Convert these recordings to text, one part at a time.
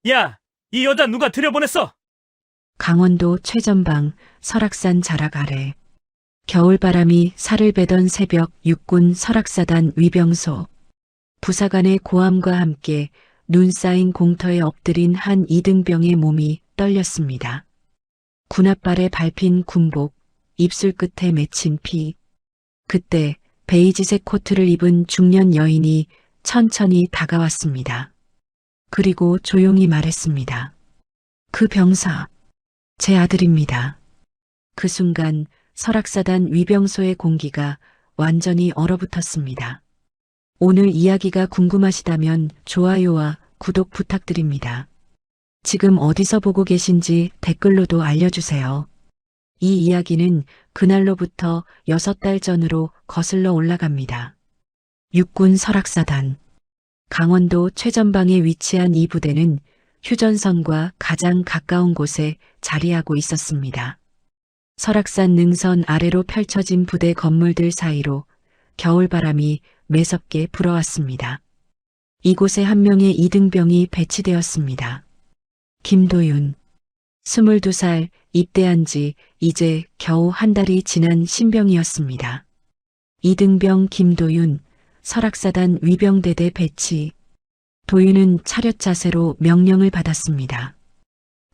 야, 이 여자 누가 들여보냈어? 강원도 최전방 설악산 자락 아래 겨울바람이 살을 베던 새벽 육군 설악사단 위병소. 부사관의 고함과 함께 눈 쌓인 공터에 엎드린 한 이등병의 몸이 떨렸습니다. 군홧발에 밟힌 군복, 입술 끝에 맺힌 피. 그때 베이지색 코트를 입은 중년 여인이 천천히 다가왔습니다. 그리고 조용히 말했습니다. 그 병사, 제 아들입니다. 그 순간 설악사단 위병소의 공기가 완전히 얼어붙었습니다. 오늘 이야기가 궁금하시다면 좋아요와 구독 부탁드립니다. 지금 어디서 보고 계신지 댓글로도 알려주세요. 이 이야기는 그날로부터 6달 전으로 거슬러 올라갑니다. 육군 설악사단. 강원도 최전방에 위치한 이 부대는 휴전선과 가장 가까운 곳에 자리하고 있었습니다. 설악산 능선 아래로 펼쳐진 부대 건물들 사이로 겨울바람이 매섭게 불어왔습니다. 이곳에 한 명의 이등병이 배치되었습니다. 김도윤. 22살, 입대한 지 이제 겨우 한 달이 지난 신병이었습니다. 이등병 김도윤, 설악사단 위병대대 배치. 도윤은 차렷 자세로 명령을 받았습니다.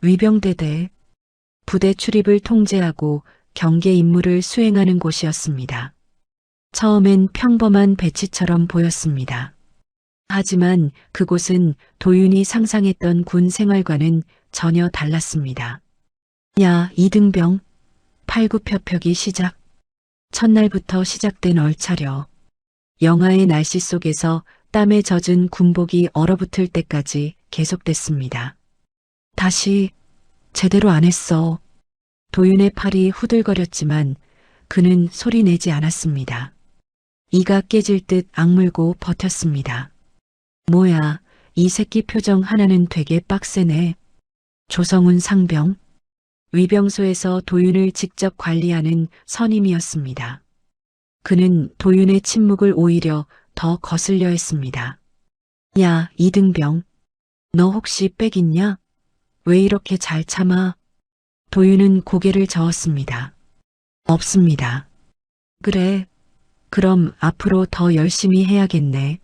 위병대대. 부대 출입을 통제하고 경계 임무를 수행하는 곳이었습니다. 처음엔 평범한 배치처럼 보였습니다. 하지만 그곳은 도윤이 상상했던 군 생활과는 전혀 달랐습니다. 야, 이등병. 팔굽혀펴기 시작. 첫날부터 시작된 얼차려. 영하의 날씨 속에서 땀에 젖은 군복이 얼어붙을 때까지 계속됐습니다. 다시. 제대로 안 했어. 도윤의 팔이 후들거렸지만 그는 소리 내지 않았습니다. 이가 깨질 듯 악물고 버텼습니다. 뭐야, 이 새끼 표정 하나는 되게 빡세네. 조성훈 상병. 위병소에서 도윤을 직접 관리하는 선임이었습니다. 그는 도윤의 침묵을 오히려 더 거슬려 했습니다. 야, 이등병. 너 혹시 빽 있냐? 왜 이렇게 잘 참아? 도윤은 고개를 저었습니다. 없습니다. 그래. 그럼 앞으로 더 열심히 해야겠네.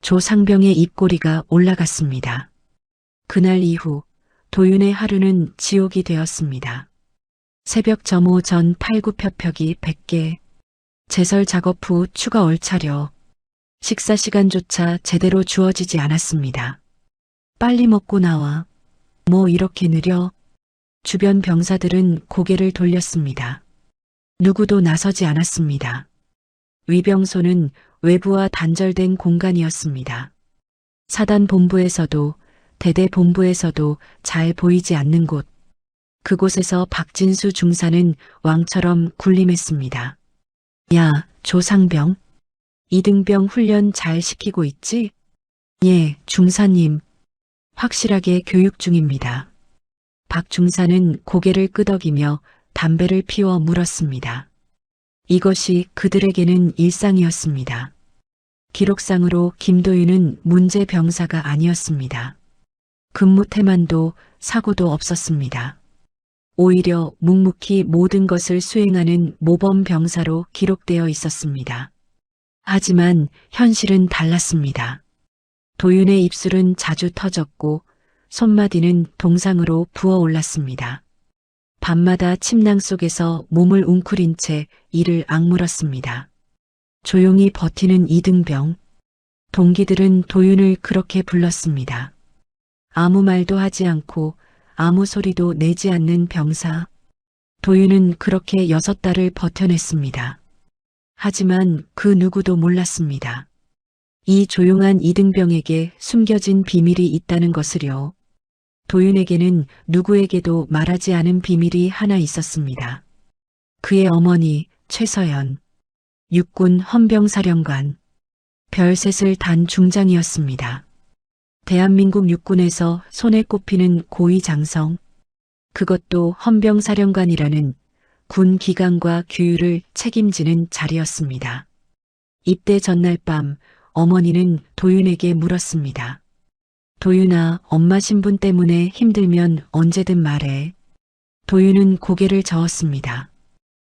조상병의 입꼬리가 올라갔습니다. 그날 이후 도윤의 하루는 지옥이 되었습니다. 새벽 점호 전 팔굽혀펴기 100개, 제설 작업 후 추가 얼차려, 식사 시간조차 제대로 주어지지 않았습니다. 빨리 먹고 나와. 뭐 이렇게 느려? 주변 병사들은 고개를 돌렸습니다. 누구도 나서지 않았습니다. 위병소는 외부와 단절된 공간이었습니다. 사단 본부에서도 대대 본부에서도 잘 보이지 않는 곳. 그곳에서 박진수 중사는 왕처럼 군림했습니다. 야, 조상병. 이등병 훈련 잘 시키고 있지? 예, 중사님. 확실하게 교육 중입니다. 박 중사는 고개를 끄덕이며 담배를 피워 물었습니다. 이것이 그들에게는 일상이었습니다. 기록상으로 김도윤은 문제 병사가 아니었습니다. 근무 태만도 사고도 없었습니다. 오히려 묵묵히 모든 것을 수행하는 모범 병사로 기록되어 있었습니다. 하지만 현실은 달랐습니다. 도윤의 입술은 자주 터졌고 손마디는 동상으로 부어올랐습니다. 밤마다 침낭 속에서 몸을 웅크린 채 이를 악물었습니다. 조용히 버티는 이등병. 동기들은 도윤을 그렇게 불렀습니다. 아무 말도 하지 않고 아무 소리도 내지 않는 병사. 도윤은 그렇게 6달을 버텨냈습니다. 하지만 그 누구도 몰랐습니다. 이 조용한 이등병에게 숨겨진 비밀이 있다는 것을요. 도윤에게는 누구에게도 말하지 않은 비밀이 하나 있었습니다. 그의 어머니 최서연, 육군 헌병사령관, 별셋을 단 중장이었습니다. 대한민국 육군에서 손에 꼽히는 고위 장성, 그것도 헌병사령관이라는 군 기강과 규율을 책임지는 자리였습니다. 입대 전날 밤 어머니는 도윤에게 물었습니다. 도윤아, 엄마 신분 때문에 힘들면 언제든 말해. 도윤은 고개를 저었습니다.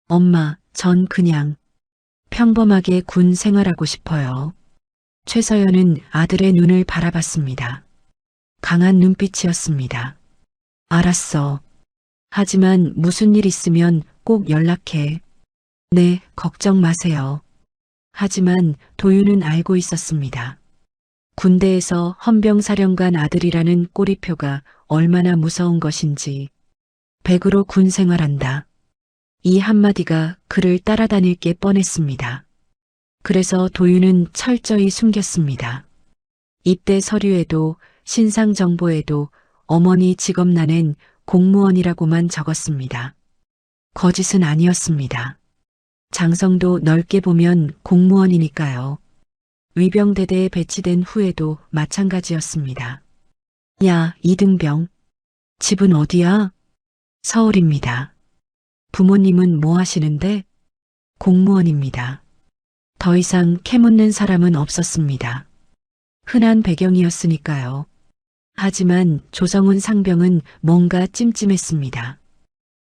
엄마, 전 그냥 평범하게 군 생활하고 싶어요. 최서연은 아들의 눈을 바라봤습니다. 강한 눈빛이었습니다. 알았어. 하지만 무슨 일 있으면 꼭 연락해. 네, 걱정 마세요. 하지만 도윤은 알고 있었습니다. 군대에서 헌병사령관 아들이라는 꼬리표가 얼마나 무서운 것인지. 백으로 군 생활한다. 이 한마디가 그를 따라다닐 게 뻔했습니다. 그래서 도윤은 철저히 숨겼습니다. 입대 서류에도 신상 정보에도 어머니 직업란엔 공무원이라고만 적었습니다. 거짓은 아니었습니다. 장성도 넓게 보면 공무원이니까요. 위병대대에 배치된 후에도 마찬가지였습니다. 야, 이등병. 집은 어디야? 서울입니다. 부모님은 뭐 하시는데? 공무원입니다. 더 이상 캐묻는 사람은 없었습니다. 흔한 배경이었으니까요. 하지만 조성훈 상병은 뭔가 찜찜했습니다.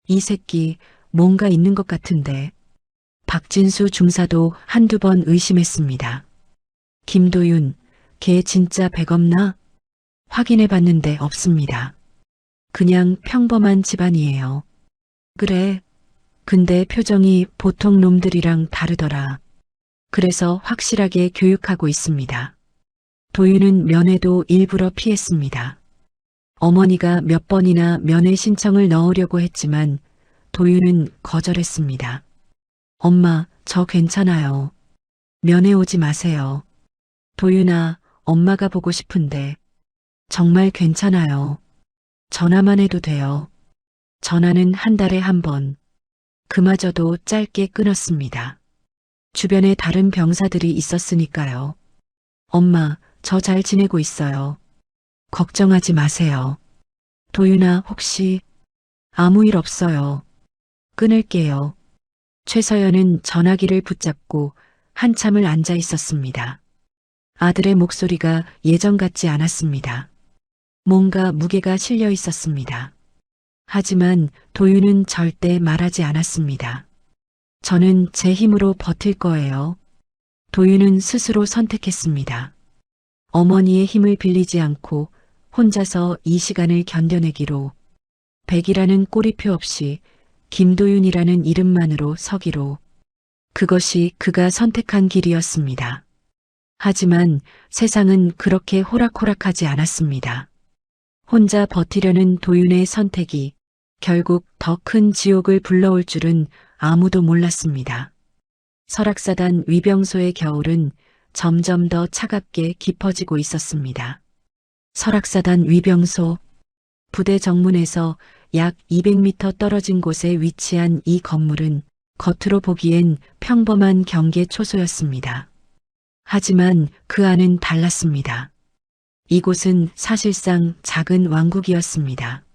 이 새끼 뭔가 있는 것 같은데. 박진수 중사도 한두 번 의심했습니다. 김도윤, 걔 진짜 백 없나? 확인해 봤는데 없습니다. 그냥 평범한 집안이에요. 그래. 근데 표정이 보통 놈들이랑 다르더라. 그래서 확실하게 교육하고 있습니다. 도윤은 면회도 일부러 피했습니다. 어머니가 몇 번이나 면회 신청을 넣으려고 했지만 도윤은 거절했습니다. 엄마, 저 괜찮아요. 면회 오지 마세요. 도윤아, 엄마가 보고 싶은데. 정말 괜찮아요. 전화만 해도 돼요. 전화는 한 달에 한 번. 그마저도 짧게 끊었습니다. 주변에 다른 병사들이 있었으니까요. 엄마, 저 잘 지내고 있어요. 걱정하지 마세요. 도윤아, 혹시 아무 일 없어요. 끊을게요. 최서연은 전화기를 붙잡고 한참을 앉아 있었습니다. 아들의 목소리가 예전 같지 않았습니다. 뭔가 무게가 실려 있었습니다. 하지만 도윤은 절대 말하지 않았습니다. 저는 제 힘으로 버틸 거예요. 도윤은 스스로 선택했습니다. 어머니의 힘을 빌리지 않고 혼자서 이 시간을 견뎌내기로, 백이라는 꼬리표 없이 김도윤이라는 이름만으로 서기로. 그것이 그가 선택한 길이었습니다. 하지만 세상은 그렇게 호락호락하지 않았습니다. 혼자 버티려는 도윤의 선택이 결국 더 큰 지옥을 불러올 줄은 아무도 몰랐습니다. 설악사단 위병소의 겨울은 점점 더 차갑게 깊어지고 있었습니다. 설악사단 위병소, 부대 정문에서 약 200m 떨어진 곳에 위치한 이 건물은 겉으로 보기엔 평범한 경계 초소였습니다. 하지만 그 안은 달랐습니다. 이곳은 사실상 작은 왕국이었습니다.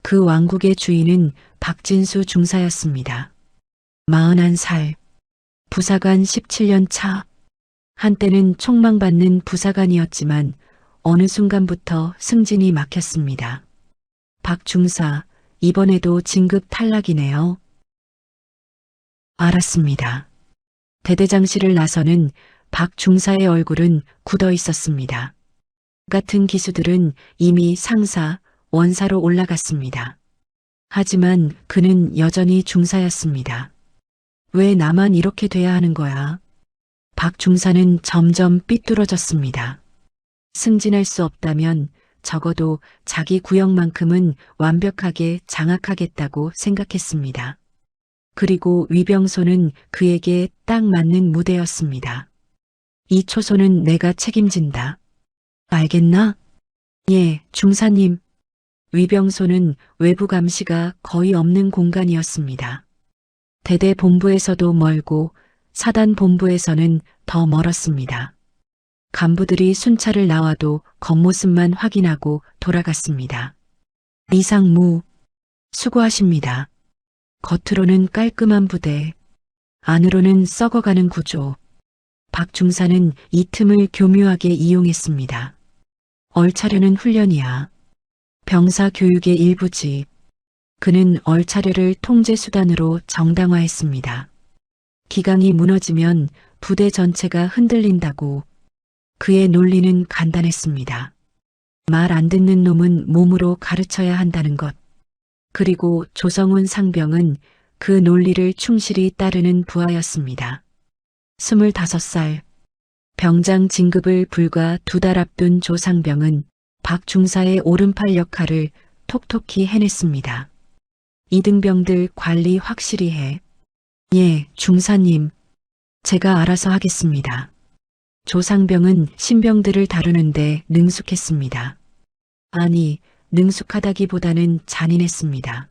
그 왕국의 주인은 박진수 중사였습니다. 41살, 부사관 17년 차. 한때는 촉망받는 부사관이었지만 어느 순간부터 승진이 막혔습니다. 박 중사, 이번에도 진급 탈락이네요. 알았습니다. 대대장실을 나서는 박 중사의 얼굴은 굳어 있었습니다. 같은 기수들은 이미 상사, 원사로 올라갔습니다. 하지만 그는 여전히 중사였습니다. 왜 나만 이렇게 돼야 하는 거야? 박 중사는 점점 삐뚤어졌습니다. 승진할 수 없다면 적어도 자기 구역만큼은 완벽하게 장악하겠다고 생각했습니다. 그리고 위병소는 그에게 딱 맞는 무대였습니다. 이 초소는 내가 책임진다. 알겠나? 예, 중사님. 위병소는 외부 감시가 거의 없는 공간이었습니다. 대대 본부에서도 멀고 사단 본부에서는 더 멀었습니다. 간부들이 순찰을 나와도 겉모습만 확인하고 돌아갔습니다. 이상무, 수고하십니다. 겉으로는 깔끔한 부대, 안으로는 썩어가는 구조. 박 중사는 이 틈을 교묘하게 이용했습니다. 얼차려는 훈련이야. 병사 교육의 일부지. 그는 얼차려를 통제수단으로 정당화했습니다. 기강이 무너지면 부대 전체가 흔들린다고. 그의 논리는 간단했습니다. 말 안 듣는 놈은 몸으로 가르쳐야 한다는 것. 그리고 조성훈 상병은 그 논리를 충실히 따르는 부하였습니다. 25살. 병장 진급을 불과 2달 앞둔 조상병은 박 중사의 오른팔 역할을 톡톡히 해냈습니다. 이등병들 관리 확실히 해. 예, 중사님. 제가 알아서 하겠습니다. 조상병은 신병들을 다루는데 능숙했습니다. 아니, 능숙하다기보다는 잔인했습니다.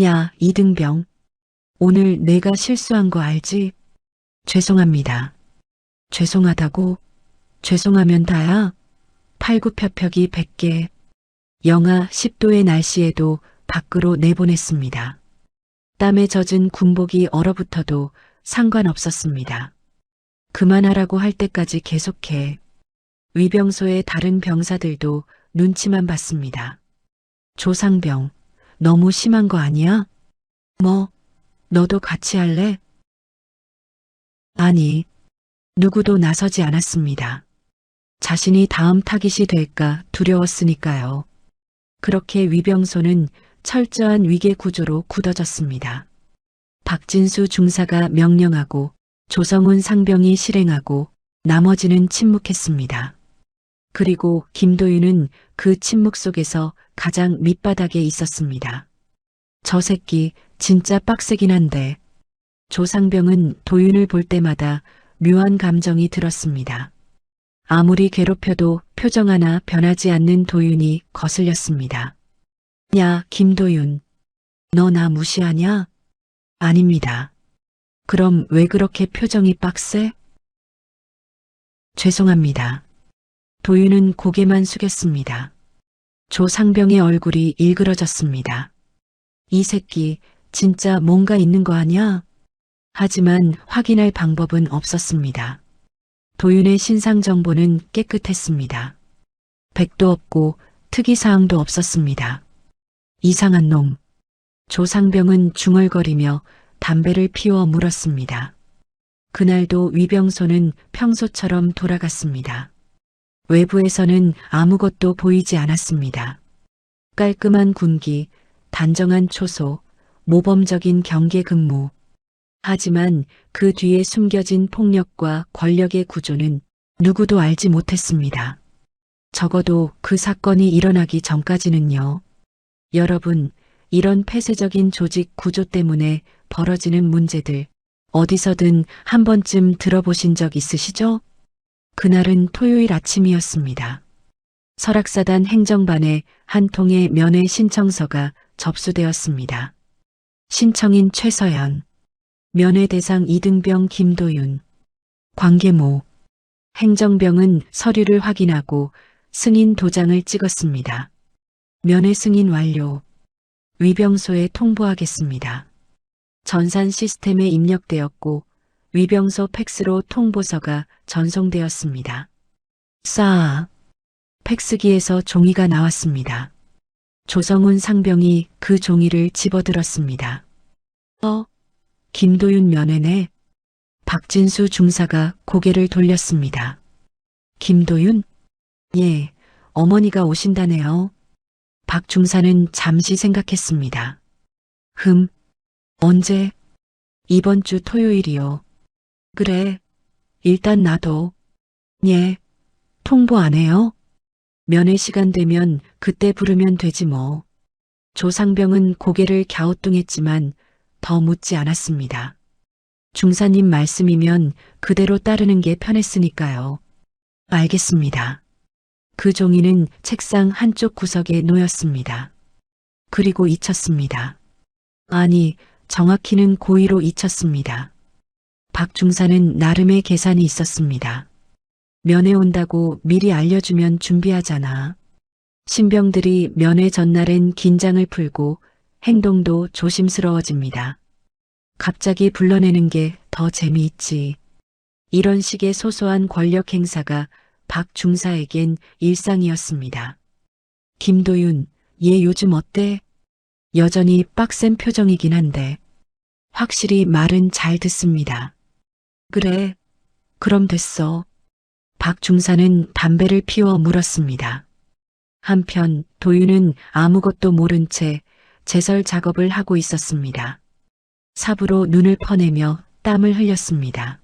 야, 이등병. 오늘 내가 실수한 거 알지? 죄송합니다. 죄송하다고? 죄송하면 다야? 팔굽혀펴기 100개. 영하 10도의 날씨에도 밖으로 내보냈습니다. 땀에 젖은 군복이 얼어붙어도 상관없었습니다. 그만하라고 할 때까지 계속해. 위병소의 다른 병사들도 눈치만 봤습니다. 조상병, 너무 심한 거 아니야? 뭐, 너도 같이 할래? 아니, 누구도 나서지 않았습니다. 자신이 다음 타깃이 될까 두려웠으니까요. 그렇게 위병소는 철저한 위계 구조로 굳어졌습니다. 박진수 중사가 명령하고 조성훈 상병이 실행하고 나머지는 침묵했습니다. 그리고 김도윤은 그 침묵 속에서 가장 밑바닥에 있었습니다. 저 새끼 진짜 빡세긴 한데. 조상병은 도윤을 볼 때마다 묘한 감정이 들었습니다. 아무리 괴롭혀도 표정 하나 변하지 않는 도윤이 거슬렸습니다. 야, 김도윤. 너 나 무시하냐? 아닙니다. 그럼 왜 그렇게 표정이 빡세? 죄송합니다. 도윤은 고개만 숙였습니다. 조상병의 얼굴이 일그러졌습니다. 이 새끼 진짜 뭔가 있는 거 아냐? 하지만 확인할 방법은 없었습니다. 도윤의 신상 정보는 깨끗했습니다. 백도 없고 특이사항도 없었습니다. 이상한 놈. 조상병은 중얼거리며 담배를 피워 물었습니다. 그날도 위병소는 평소처럼 돌아갔습니다. 외부에서는 아무것도 보이지 않았습니다. 깔끔한 군기, 단정한 초소, 모범적인 경계 근무. 하지만 그 뒤에 숨겨진 폭력과 권력의 구조는 누구도 알지 못했습니다. 적어도 그 사건이 일어나기 전까지는요. 여러분, 이런 폐쇄적인 조직 구조 때문에 벌어지는 문제들 어디서든 한 번쯤 들어보신 적 있으시죠? 그날은 토요일 아침이었습니다. 설악사단 행정반에 한 통의 면회 신청서가 접수되었습니다. 신청인 최서연, 면회 대상 이등병 김도윤, 관계모. 행정병은 서류를 확인하고 승인 도장을 찍었습니다. 면회 승인 완료. 위병소에 통보하겠습니다. 전산 시스템에 입력되었고 위병소 팩스로 통보서가 전송되었습니다. 싸. 팩스기에서 종이가 나왔습니다. 조성훈 상병이 그 종이를 집어들었습니다. 김도윤 면회네. 박진수 중사가 고개를 돌렸습니다. 김도윤? 예, 어머니가 오신다네요. 박 중사는 잠시 생각했습니다. 언제? 이번 주 토요일이요. 그래, 일단 놔둬. 예, 통보 안 해요? 면회 시간 되면 그때 부르면 되지 뭐. 조상병은 고개를 갸우뚱했지만 더 묻지 않았습니다. 중사님 말씀이면 그대로 따르는 게 편했으니까요. 알겠습니다. 그 종이는 책상 한쪽 구석에 놓였습니다. 그리고 잊혔습니다. 아니, 정확히는 고의로 잊혔습니다. 박 중사는 나름의 계산이 있었습니다. 면회 온다고 미리 알려주면 준비하잖아. 신병들이 면회 전날엔 긴장을 풀고 행동도 조심스러워집니다. 갑자기 불러내는 게 더 재미있지. 이런 식의 소소한 권력 행사가 박 중사에겐 일상이었습니다. 김도윤, 얘 요즘 어때? 여전히 빡센 표정이긴 한데 확실히 말은 잘 듣습니다. 그래, 그럼 됐어. 박 중사는 담배를 피워 물었습니다. 한편 도윤은 아무것도 모른 채 제설 작업을 하고 있었습니다. 삽으로 눈을 퍼내며 땀을 흘렸습니다.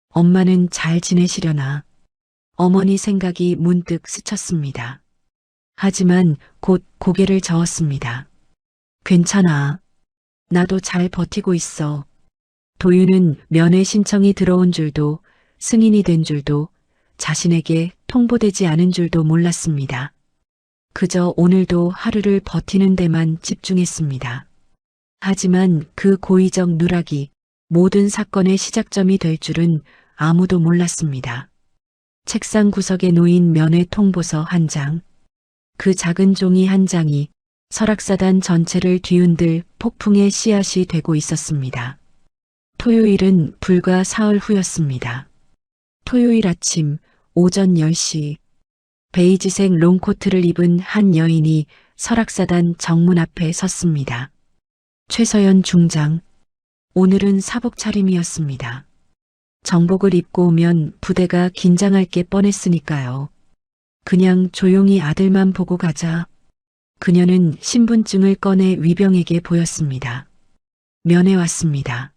엄마는 잘 지내시려나? 어머니 생각이 문득 스쳤습니다. 하지만 곧 고개를 저었습니다. 괜찮아. 나도 잘 버티고 있어. 도윤은 면회 신청이 들어온 줄도 승인이 된 줄도 자신에게 통보되지 않은 줄도 몰랐습니다. 그저 오늘도 하루를 버티는 데만 집중했습니다. 하지만 그 고의적 누락이 모든 사건의 시작점이 될 줄은 아무도 몰랐습니다. 책상 구석에 놓인 면회 통보서 한 장, 그 작은 종이 한 장이 설악사단 전체를 뒤흔들 폭풍의 씨앗이 되고 있었습니다. 토요일은 불과 사흘 후였습니다. 토요일 아침 오전 10시 베이지색 롱코트를 입은 한 여인이 설악사단 정문 앞에 섰습니다. 최서연 중장. 오늘은 사복 차림이었습니다. 정복을 입고 오면 부대가 긴장할 게 뻔했으니까요. 그냥 조용히 아들만 보고 가자. 그녀는 신분증을 꺼내 위병에게 보였습니다. 면회 왔습니다.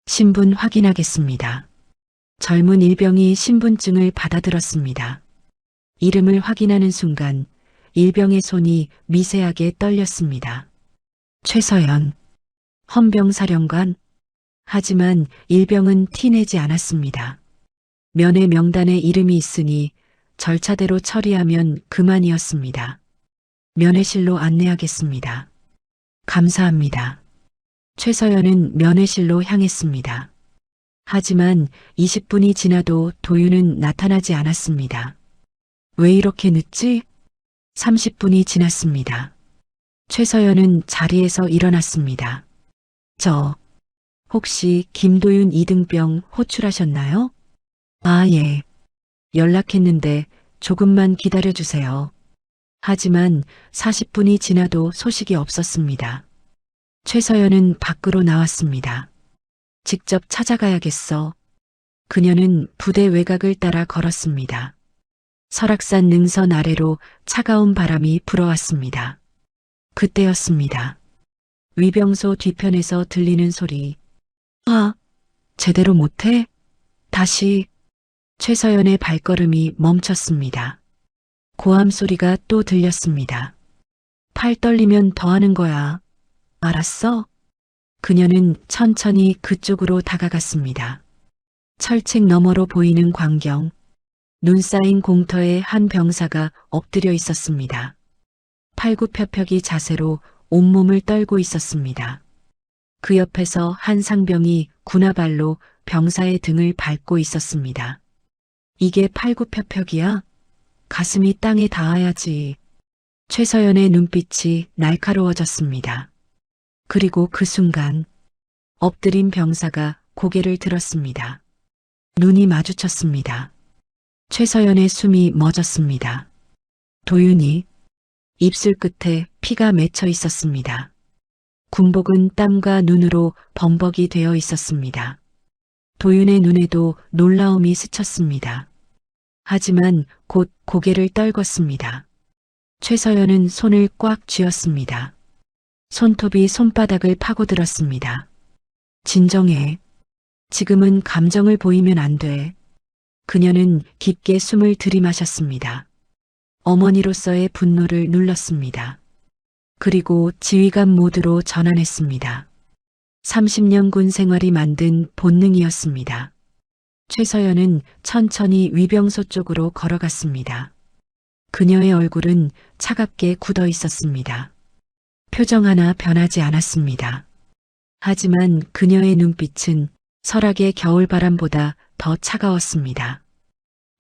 신분 확인하겠습니다. 젊은 일병이 신분증을 받아들었습니다. 이름을 확인하는 순간 일병의 손이 미세하게 떨렸습니다. 최서연, 헌병사령관. 하지만 일병은 티내지 않았습니다. 면회 명단에 이름이 있으니 절차대로 처리하면 그만이었습니다. 면회실로 안내하겠습니다. 감사합니다. 최서연은 면회실로 향했습니다. 하지만 20분이 지나도 도윤은 나타나지 않았습니다. 왜 이렇게 늦지? 30분이 지났습니다. 최서연은 자리에서 일어났습니다. 혹시 김도윤 2등병 호출하셨나요? 아, 예. 연락했는데 조금만 기다려주세요. 하지만 40분이 지나도 소식이 없었습니다. 최서연은 밖으로 나왔습니다. 직접 찾아가야겠어. 그녀는 부대 외곽을 따라 걸었습니다. 설악산 능선 아래로 차가운 바람이 불어왔습니다. 그때였습니다. 위병소 뒤편에서 들리는 소리. 제대로 못해? 다시. 최서연의 발걸음이 멈췄습니다. 고함 소리가 또 들렸습니다. 팔 떨리면 더 하는 거야. 알았어? 그녀는 천천히 그쪽으로 다가갔습니다. 철책 너머로 보이는 광경. 눈 쌓인 공터에 한 병사가 엎드려 있었습니다. 팔굽혀펴기 자세로 온몸을 떨고 있었습니다. 그 옆에서 한 상병이 군화발로 병사의 등을 밟고 있었습니다. 이게 팔굽혀펴기야? 가슴이 땅에 닿아야지. 최서연의 눈빛이 날카로워졌습니다. 그리고 그 순간 엎드린 병사가 고개를 들었습니다. 눈이 마주쳤습니다. 최서연의 숨이 멎었습니다. 도윤이. 입술 끝에 피가 맺혀 있었습니다. 군복은 땀과 눈으로 범벅이 되어 있었습니다. 도윤의 눈에도 놀라움이 스쳤습니다. 하지만 곧 고개를 떨궜습니다. 최서연은 손을 꽉 쥐었습니다. 손톱이 손바닥을 파고들었습니다. 진정해. 지금은 감정을 보이면 안 돼. 그녀는 깊게 숨을 들이마셨습니다. 어머니로서의 분노를 눌렀습니다. 그리고 지휘관 모드로 전환했습니다. 30년 군 생활이 만든 본능이었습니다. 최서연은 천천히 위병소 쪽으로 걸어갔습니다. 그녀의 얼굴은 차갑게 굳어 있었습니다. 표정 하나 변하지 않았습니다. 하지만 그녀의 눈빛은 설악의 겨울바람보다 더 차가웠습니다.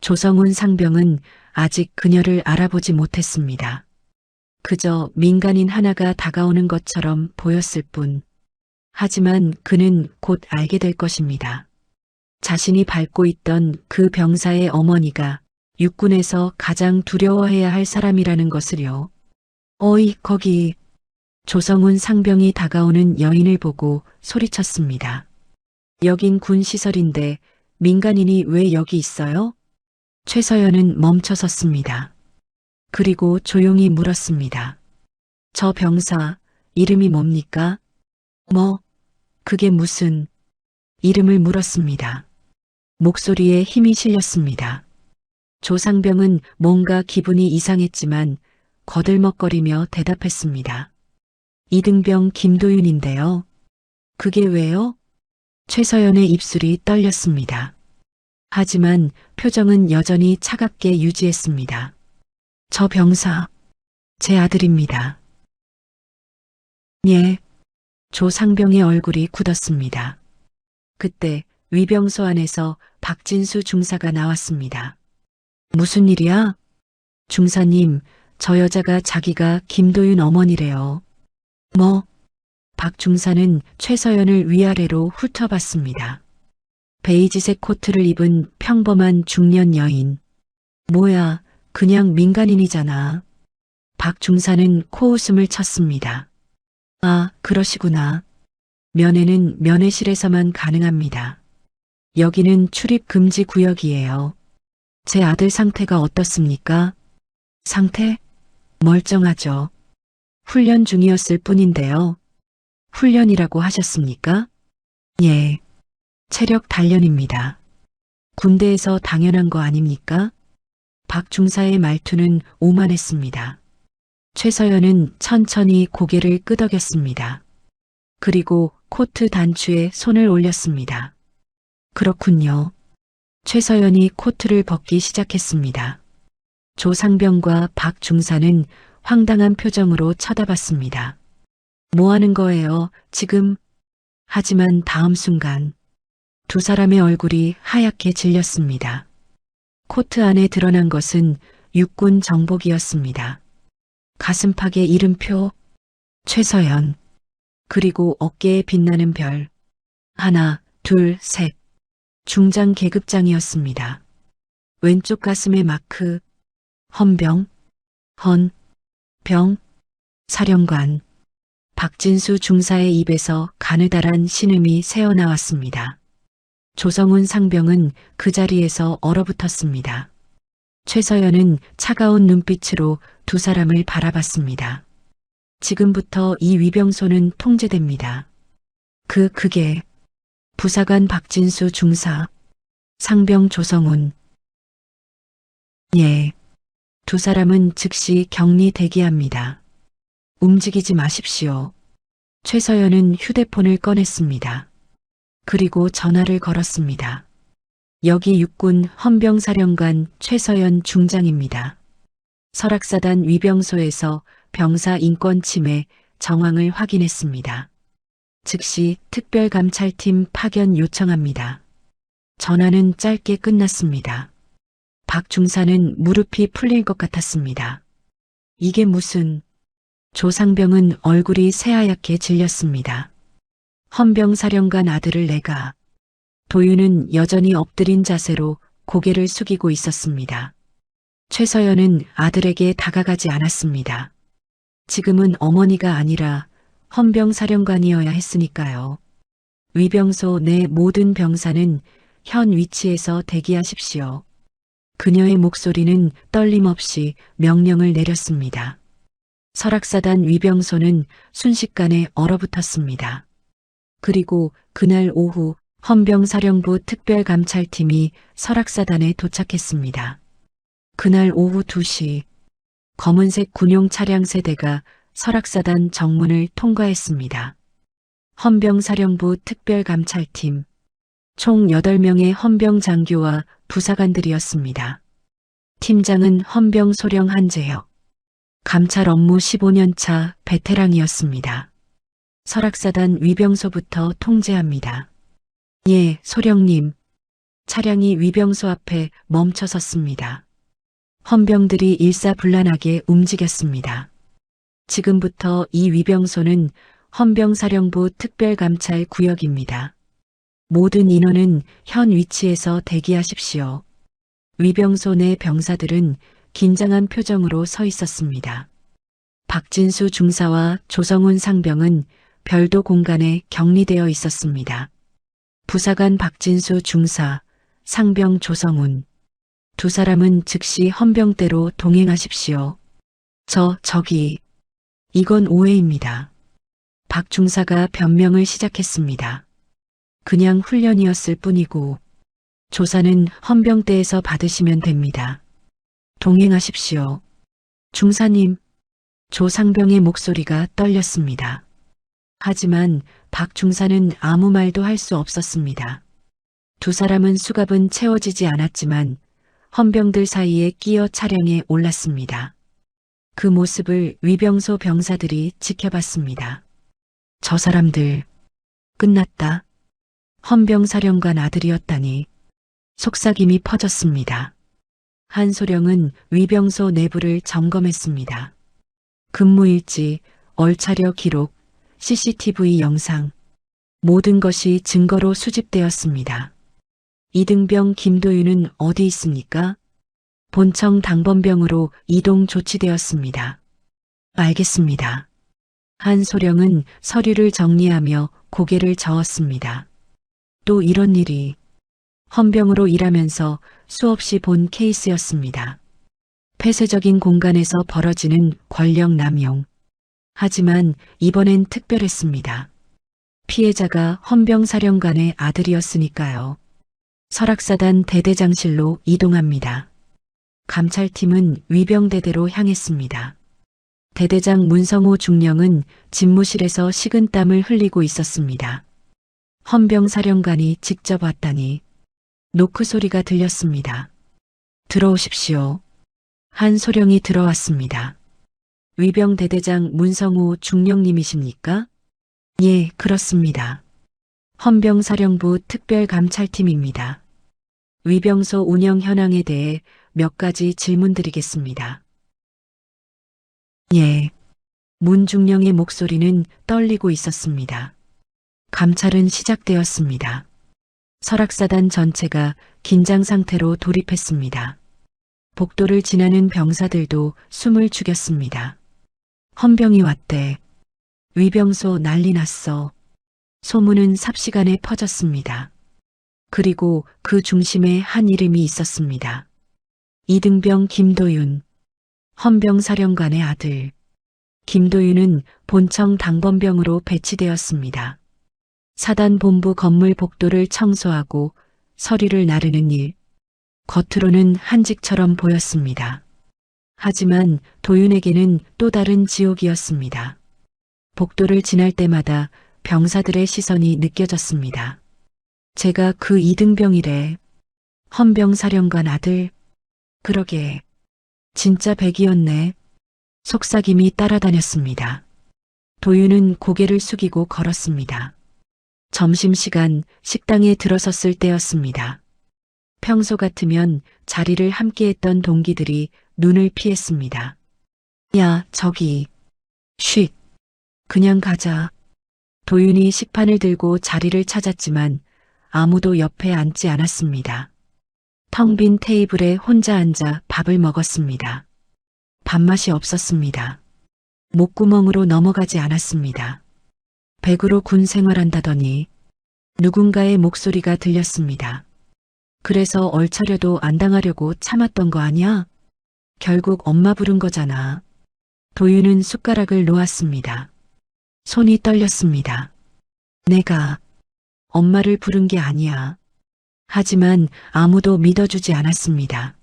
조성훈 상병은 아직 그녀를 알아보지 못했습니다. 그저 민간인 하나가 다가오는 것처럼 보였을 뿐. 하지만 그는 곧 알게 될 것입니다. 자신이 밟고 있던 그 병사의 어머니가 육군에서 가장 두려워해야 할 사람이라는 것을요. 어이, 거기. 조성훈 상병이 다가오는 여인을 보고 소리쳤습니다. 여긴 군 시설인데 민간인이 왜 여기 있어요? 최서연은 멈춰섰습니다. 그리고 조용히 물었습니다. 저 병사, 이름이 뭡니까? 뭐, 그게 무슨, 이름을 물었습니다. 목소리에 힘이 실렸습니다. 조상병은 뭔가 기분이 이상했지만 거들먹거리며 대답했습니다. 이등병 김도윤인데요. 그게 왜요? 최서연의 입술이 떨렸습니다. 하지만 표정은 여전히 차갑게 유지했습니다. 저 병사, 제 아들입니다. 예. 조상병의 얼굴이 굳었습니다. 그때 위병소 안에서 박진수 중사가 나왔습니다. 무슨 일이야? 중사님, 저 여자가 자기가 김도윤 어머니래요. 뭐? 박 중사는 최서연을 위아래로 훑어봤습니다. 베이지색 코트를 입은 평범한 중년 여인. 뭐야, 그냥 민간인이잖아. 박 중사는 코웃음을 쳤습니다. 아, 그러시구나. 면회는 면회실에서만 가능합니다. 여기는 출입 금지 구역이에요. 제 아들 상태가 어떻습니까? 상태? 멀쩡하죠. 훈련 중이었을 뿐인데요. 훈련이라고 하셨습니까? 예. 체력 단련입니다. 군대에서 당연한 거 아닙니까? 박 중사의 말투는 오만했습니다. 최서연은 천천히 고개를 끄덕였습니다. 그리고 코트 단추에 손을 올렸습니다. 그렇군요. 최서연이 코트를 벗기 시작했습니다. 조상병과 박 중사는 황당한 표정으로 쳐다봤습니다. 뭐 하는 거예요, 지금? 하지만 다음 순간 두 사람의 얼굴이 하얗게 질렸습니다. 코트 안에 드러난 것은 육군 정복이었습니다. 가슴팍에 이름표, 최서연, 그리고 어깨에 빛나는 별, 하나, 둘, 셋, 중장 계급장이었습니다. 왼쪽 가슴에 마크, 헌병, 헌, 병, 사령관, 박진수 중사의 입에서 가느다란 신음이 새어나왔습니다. 조성훈 상병은 그 자리에서 얼어붙었습니다. 최서연은 차가운 눈빛으로 두 사람을 바라봤습니다. 지금부터 이 위병소는 통제됩니다. 그게 부사관 박진수 중사, 상병 조성훈. 예. 두 사람은 즉시 격리 대기합니다. 움직이지 마십시오. 최서연은 휴대폰을 꺼냈습니다. 그리고 전화를 걸었습니다. 여기 육군 헌병사령관 최서연 중장입니다. 설악사단 위병소에서 병사 인권 침해 정황을 확인했습니다. 즉시 특별감찰팀 파견 요청합니다. 전화는 짧게 끝났습니다. 박 중사는 무릎이 풀릴 것 같았습니다. 이게 무슨... 조상병은 얼굴이 새하얗게 질렸습니다. 헌병사령관 아들을 내가... 도윤은 여전히 엎드린 자세로 고개를 숙이고 있었습니다. 최서연은 아들에게 다가가지 않았습니다. 지금은 어머니가 아니라 헌병사령관이어야 했으니까요. 위병소 내 모든 병사는 현 위치에서 대기하십시오. 그녀의 목소리는 떨림 없이 명령을 내렸습니다. 설악사단 위병소는 순식간에 얼어붙었습니다. 그리고 그날 오후 헌병사령부 특별감찰팀이 설악사단에 도착했습니다. 그날 오후 2시 검은색 군용 차량 세대가 설악사단 정문을 통과했습니다. 헌병사령부 특별감찰팀 총 8명의 헌병 장교와 부사관들이었습니다. 팀장은 헌병 소령 한재혁, 감찰 업무 15년차 베테랑이었습니다. 설악사단 위병소부터 통제합니다. 예, 소령님. 차량이 위병소 앞에 멈춰 섰습니다. 헌병들이 일사불란하게 움직였습니다. 지금부터 이 위병소는 헌병사령부 특별감찰 구역입니다. 모든 인원은 현 위치에서 대기하십시오. 위병소 내 병사들은 긴장한 표정으로 서 있었습니다. 박진수 중사와 조성훈 상병은 별도 공간에 격리되어 있었습니다. 부사관 박진수 중사, 상병 조성훈. 두 사람은 즉시 헌병대로 동행하십시오. 저기. 이건 오해입니다. 박 중사가 변명을 시작했습니다. 그냥 훈련이었을 뿐이고 조사는 헌병대에서 받으시면 됩니다. 동행하십시오. 중사님. 조 상병의 목소리가 떨렸습니다. 하지만 박 중사는 아무 말도 할 수 없었습니다. 두 사람은 수갑은 채워지지 않았지만 헌병들 사이에 끼어 차량에 올랐습니다. 그 모습을 위병소 병사들이 지켜봤습니다. 저 사람들 끝났다. 헌병사령관 아들이었다니 속삭임이 퍼졌습니다. 한소령은 위병소 내부를 점검했습니다. 근무일지, 얼차려 기록, CCTV 영상, 모든 것이 증거로 수집되었습니다. 이등병 김도윤은 어디 있습니까? 본청 당번병으로 이동 조치되었습니다. 알겠습니다. 한소령은 서류를 정리하며 고개를 저었습니다. 또 이런 일이 헌병으로 일하면서 수없이 본 케이스였습니다. 폐쇄적인 공간에서 벌어지는 권력 남용. 하지만 이번엔 특별했습니다. 피해자가 헌병사령관의 아들이었으니까요. 설악사단 대대장실로 이동합니다. 감찰팀은 위병대대로 향했습니다. 대대장 문성호 중령은 집무실에서 식은땀을 흘리고 있었습니다. 헌병사령관이 직접 왔다니 노크 소리가 들렸습니다. 들어오십시오. 한소령이 들어왔습니다. 위병대대장 문성호 중령님이십니까? 예, 그렇습니다. 헌병사령부 특별감찰팀입니다. 위병소 운영 현황에 대해 몇 가지 질문드리겠습니다. 예. 문 중령의 목소리는 떨리고 있었습니다. 감찰은 시작되었습니다. 설악사단 전체가 긴장 상태로 돌입했습니다. 복도를 지나는 병사들도 숨을 죽였습니다. 헌병이 왔대. 위병소 난리 났어. 소문은 삽시간에 퍼졌습니다. 그리고 그 중심에 한 이름이 있었습니다. 이등병 김도윤, 헌병사령관의 아들. 김도윤은 본청 당번병으로 배치되었습니다. 사단본부 건물 복도를 청소하고 서류를 나르는 일. 겉으로는 한직처럼 보였습니다. 하지만 도윤에게는 또 다른 지옥이었습니다. 복도를 지날 때마다 병사들의 시선이 느껴졌습니다. 제가 그 이등병이래. 헌병사령관 아들. 그러게. 진짜 백이었네. 속삭임이 따라다녔습니다. 도윤은 고개를 숙이고 걸었습니다. 점심시간 식당에 들어섰을 때였습니다. 평소 같으면 자리를 함께했던 동기들이 눈을 피했습니다. 야, 저기. 쉿. 그냥 가자. 도윤이 식판을 들고 자리를 찾았지만 아무도 옆에 앉지 않았습니다. 텅 빈 테이블에 혼자 앉아 밥을 먹었습니다. 밥맛이 없었습니다. 목구멍으로 넘어가지 않았습니다. 백으로 군 생활한다더니 누군가의 목소리가 들렸습니다. 그래서 얼차려도 안 당하려고 참았던 거 아니야? 결국 엄마 부른 거잖아. 도윤은 숟가락을 놓았습니다. 손이 떨렸습니다. 내가 엄마를 부른 게 아니야. 하지만 아무도 믿어주지 않았습니다.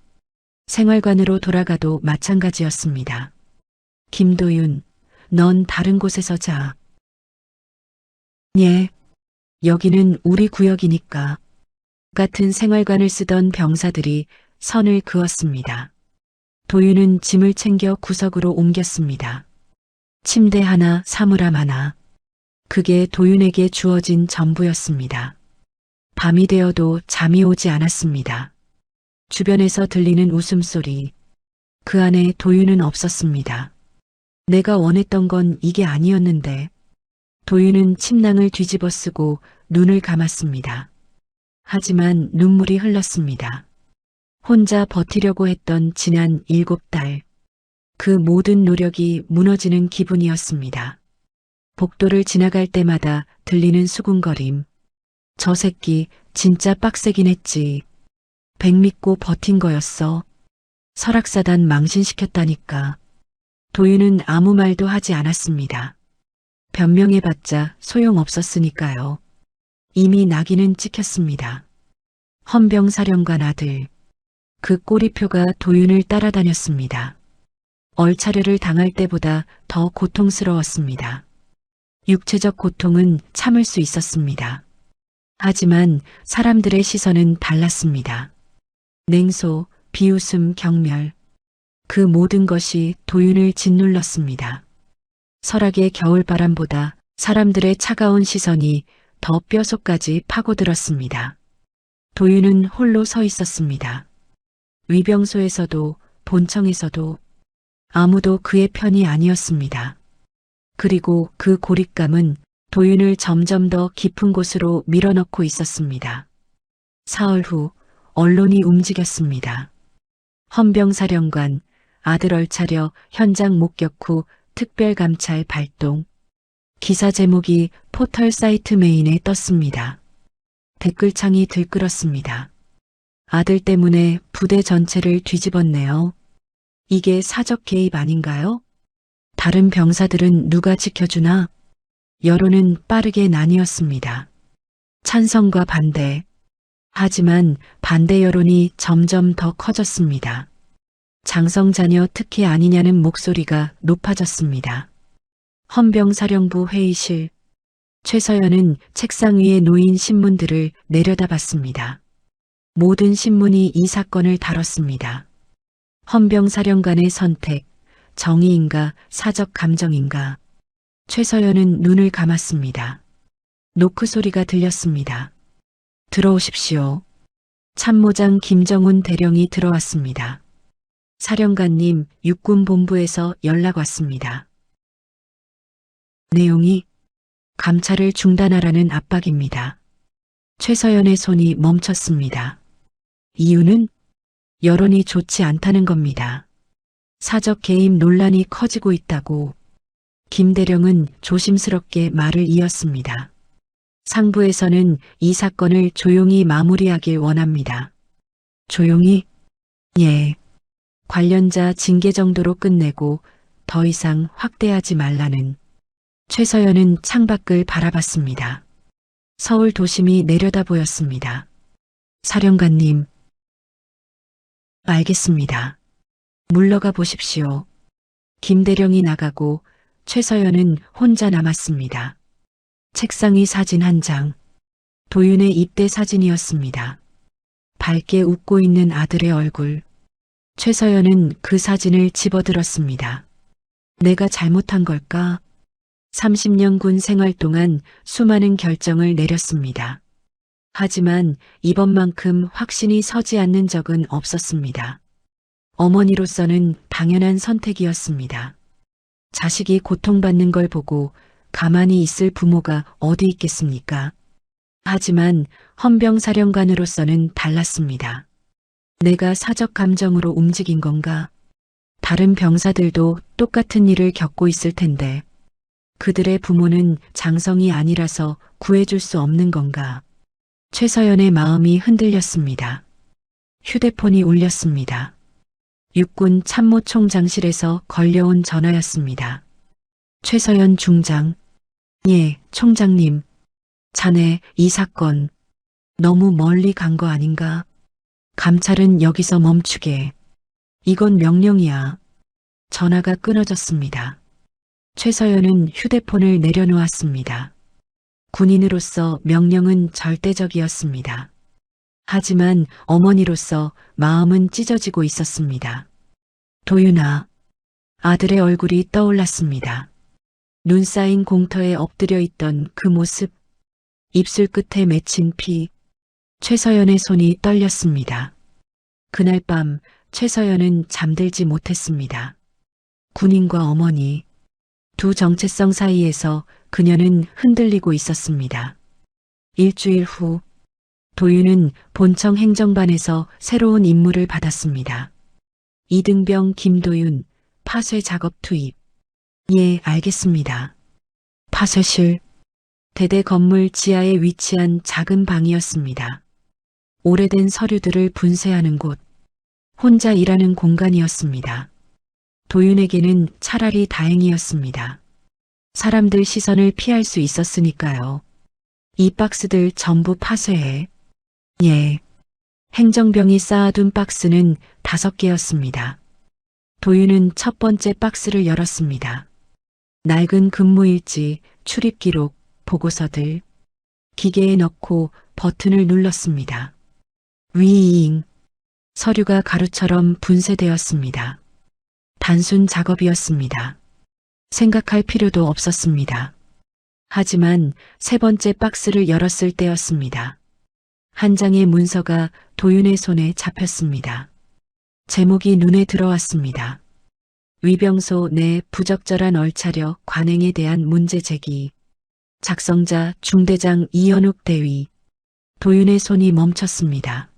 생활관으로 돌아가도 마찬가지였습니다. 김도윤, 넌 다른 곳에서 자. 예, 여기는 우리 구역이니까. 같은 생활관을 쓰던 병사들이 선을 그었습니다. 도윤은 짐을 챙겨 구석으로 옮겼습니다. 침대 하나, 사물함 하나. 그게 도윤에게 주어진 전부였습니다. 밤이 되어도 잠이 오지 않았습니다. 주변에서 들리는 웃음소리. 그 안에 도윤은 없었습니다. 내가 원했던 건 이게 아니었는데. 도윤은 침낭을 뒤집어 쓰고 눈을 감았습니다. 하지만 눈물이 흘렀습니다. 혼자 버티려고 했던 지난 7달. 그 모든 노력이 무너지는 기분이었습니다. 복도를 지나갈 때마다 들리는 수군거림. 저 새끼 진짜 빡세긴 했지. 백 믿고 버틴 거였어. 설악사단 망신시켰다니까. 도윤은 아무 말도 하지 않았습니다. 변명해봤자 소용없었으니까요. 이미 낙인은 찍혔습니다. 헌병사령관 아들. 그 꼬리표가 도윤을 따라다녔습니다. 얼차려를 당할 때보다 더 고통스러웠습니다. 육체적 고통은 참을 수 있었습니다. 하지만 사람들의 시선은 달랐습니다. 냉소, 비웃음, 경멸. 그 모든 것이 도윤을 짓눌렀습니다. 설악의 겨울바람보다 사람들의 차가운 시선이 더 뼛속까지 파고들었습니다. 도윤은 홀로 서 있었습니다. 위병소에서도 본청에서도 아무도 그의 편이 아니었습니다. 그리고 그 고립감은 도윤을 점점 더 깊은 곳으로 밀어넣고 있었습니다. 사흘 후 언론이 움직였습니다. 헌병사령관, 아들 얼차려 현장 목격 후 특별감찰 발동. 기사 제목이 포털 사이트 메인에 떴습니다. 댓글창이 들끓었습니다. 아들 때문에 부대 전체를 뒤집었네요. 이게 사적 개입 아닌가요? 다른 병사들은 누가 지켜주나? 여론은 빠르게 나뉘었습니다. 찬성과 반대. 하지만 반대 여론이 점점 더 커졌습니다. 장성자녀 특혜 아니냐는 목소리가 높아졌습니다. 헌병사령부 회의실. 최서연은 책상 위에 놓인 신문들을 내려다봤습니다. 모든 신문이 이 사건을 다뤘습니다. 헌병사령관의 선택, 정의인가 사적 감정인가. 최서연은 눈을 감았습니다. 노크 소리가 들렸습니다. 들어오십시오. 참모장 김정훈 대령이 들어왔습니다. 사령관님, 육군본부에서 연락 왔습니다. 내용이 감찰을 중단하라는 압박입니다. 최서연의 손이 멈췄습니다. 이유는 여론이 좋지 않다는 겁니다. 사적 개입 논란이 커지고 있다고. 김 대령은 조심스럽게 말을 이었습니다. 상부에서는 이 사건을 조용히 마무리하길 원합니다. 조용히? 예. 관련자 징계 정도로 끝내고 더 이상 확대하지 말라는. 최서연은 창밖을 바라봤습니다. 서울 도심이 내려다 보였습니다. 사령관님. 알겠습니다. 물러가 보십시오. 김 대령이 나가고 최서연은 혼자 남았습니다. 책상 위 사진 한 장. 도윤의 입대 사진이었습니다. 밝게 웃고 있는 아들의 얼굴. 최서연은 그 사진을 집어들었습니다. 내가 잘못한 걸까? 30년 군 생활 동안 수많은 결정을 내렸습니다. 하지만 이번만큼 확신이 서지 않는 적은 없었습니다. 어머니로서는 당연한 선택이었습니다. 자식이 고통받는 걸 보고 가만히 있을 부모가 어디 있겠습니까? 하지만 헌병사령관으로서는 달랐습니다. 내가 사적 감정으로 움직인 건가? 다른 병사들도 똑같은 일을 겪고 있을 텐데 그들의 부모는 장성이 아니라서 구해줄 수 없는 건가? 최서연의 마음이 흔들렸습니다. 휴대폰이 울렸습니다. 육군 참모총장실에서 걸려온 전화였습니다. 최서연 중장. 예, 총장님. 자네 이 사건 너무 멀리 간 거 아닌가? 감찰은 여기서 멈추게. 이건 명령이야. 전화가 끊어졌습니다. 최서연은 휴대폰을 내려놓았습니다. 군인으로서 명령은 절대적이었습니다. 하지만 어머니로서 마음은 찢어지고 있었습니다. 도윤아. 아들의 얼굴이 떠올랐습니다. 눈 쌓인 공터에 엎드려 있던 그 모습. 입술 끝에 맺힌 피. 최서연의 손이 떨렸습니다. 그날 밤 최서연은 잠들지 못했습니다. 군인과 어머니. 두 정체성 사이에서 그녀는 흔들리고 있었습니다. 일주일 후 도윤은 본청 행정반에서 새로운 임무를 받았습니다. 이등병 김도윤, 파쇄 작업 투입. 예, 알겠습니다. 파쇄실. 대대 건물 지하에 위치한 작은 방이었습니다. 오래된 서류들을 분쇄하는 곳. 혼자 일하는 공간이었습니다. 도윤에게는 차라리 다행이었습니다. 사람들 시선을 피할 수 있었으니까요. 이 박스들 전부 파쇄해. 예. 행정병이 쌓아둔 박스는 5개였습니다. 도윤은 첫 번째 박스를 열었습니다. 낡은 근무일지, 출입기록, 보고서들. 기계에 넣고 버튼을 눌렀습니다. 위잉. 서류가 가루처럼 분쇄되었습니다. 단순 작업이었습니다. 생각할 필요도 없었습니다. 하지만 세 번째 박스를 열었을 때였습니다. 한 장의 문서가 도윤의 손에 잡혔습니다. 제목이 눈에 들어왔습니다. 위병소 내 부적절한 얼차려 관행에 대한 문제 제기. 작성자 중대장 이현욱 대위. 도윤의 손이 멈췄습니다.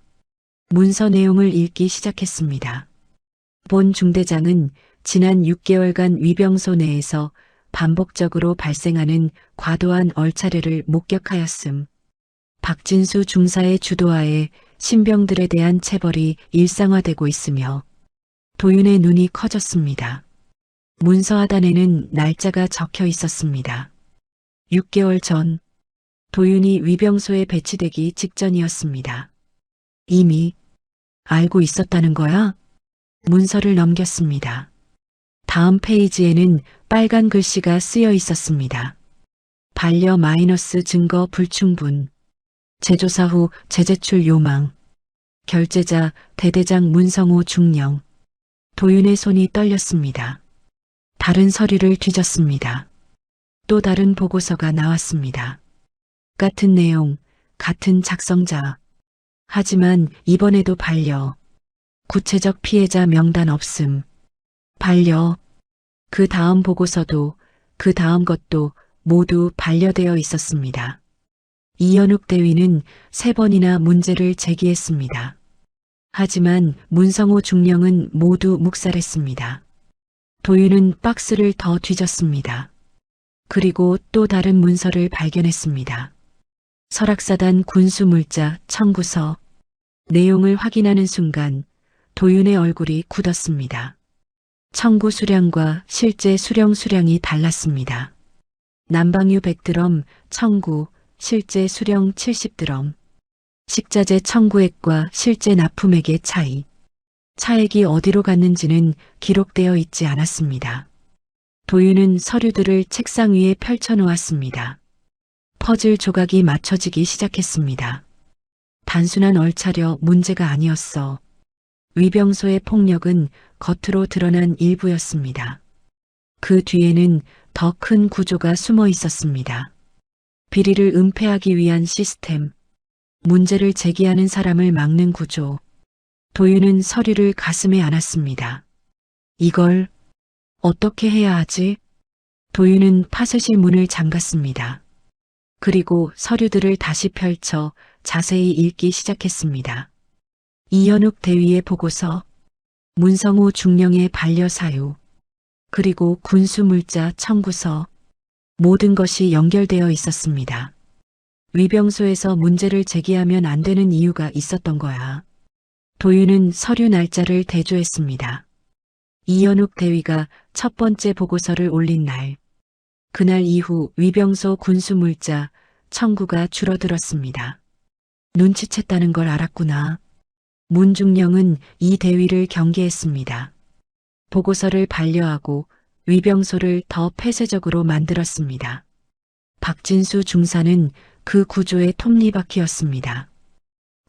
문서 내용을 읽기 시작했습니다. 본 중대장은 지난 6개월간 위병소 내에서 반복적으로 발생하는 과도한 얼차려를 목격하였음. 박진수 중사의 주도하에 신병들에 대한 체벌이 일상화되고 있으며 도윤의 눈이 커졌습니다. 문서 하단에는 날짜가 적혀 있었습니다. 6개월 전 도윤이 위병소에 배치되기 직전이었습니다. 이미 알고 있었다는 거야? 문서를 넘겼습니다. 다음 페이지에는 빨간 글씨가 쓰여 있었습니다. 반려 마이너스 증거 불충분. 재조사 후 재제출 요망. 결제자 대대장 문성호 중령. 도윤의 손이 떨렸습니다. 다른 서류를 뒤졌습니다. 또 다른 보고서가 나왔습니다. 같은 내용, 같은 작성자. 하지만 이번에도 반려. 구체적 피해자 명단 없음. 반려. 그 다음 보고서도 그 다음 것도 모두 반려되어 있었습니다. 이현욱 대위는 3번이나 문제를 제기했습니다. 하지만 문성호 중령은 모두 묵살했습니다. 도윤은 박스를 더 뒤졌습니다. 그리고 또 다른 문서를 발견했습니다. 설악사단 군수물자 청구서. 내용을 확인하는 순간 도윤의 얼굴이 굳었습니다. 청구 수량과 실제 수령이 달랐습니다. 난방유 100드럼 청구, 실제 수령 70드럼. 식자재 청구액과 실제 납품액의 차이. 차액이 어디로 갔는지는 기록되어 있지 않았습니다. 도윤은 서류들을 책상 위에 펼쳐놓았습니다. 퍼즐 조각이 맞춰지기 시작했습니다. 단순한 얼차려 문제가 아니었어. 위병소의 폭력은 겉으로 드러난 일부였습니다. 그 뒤에는 더 큰 구조가 숨어 있었습니다. 비리를 은폐하기 위한 시스템, 문제를 제기하는 사람을 막는 구조. 도윤은 서류를 가슴에 안았습니다. 이걸 어떻게 해야 하지? 도윤은 파쇄실 문을 잠갔습니다. 그리고 서류들을 다시 펼쳐 자세히 읽기 시작했습니다. 이현욱 대위의 보고서, 문성호 중령의 반려 사유, 그리고 군수물자 청구서. 모든 것이 연결되어 있었습니다. 위병소에서 문제를 제기하면 안 되는 이유가 있었던 거야. 도윤은 서류 날짜를 대조했습니다. 이현욱 대위가 첫 번째 보고서를 올린 날. 그날 이후 위병소 군수물자 청구가 줄어들었습니다. 눈치챘다는 걸 알았구나. 문중령은 이 대위를 경계했습니다. 보고서를 반려하고 위병소를 더 폐쇄적으로 만들었습니다. 박진수 중사는 그 구조의 톱니바퀴였습니다.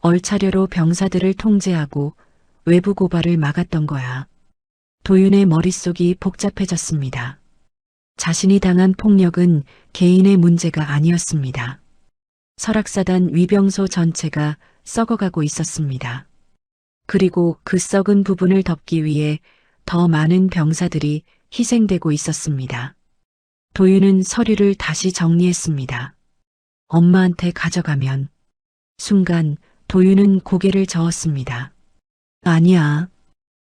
얼차려로 병사들을 통제하고 외부 고발을 막았던 거야. 도윤의 머릿속이 복잡해졌습니다. 자신이 당한 폭력은 개인의 문제가 아니었습니다. 설악사단 위병소 전체가 썩어가고 있었습니다. 그리고 그 썩은 부분을 덮기 위해 더 많은 병사들이 희생되고 있었습니다. 도윤은 서류를 다시 정리했습니다. 엄마한테 가져가면 순간 도윤은 고개를 저었습니다. 아니야.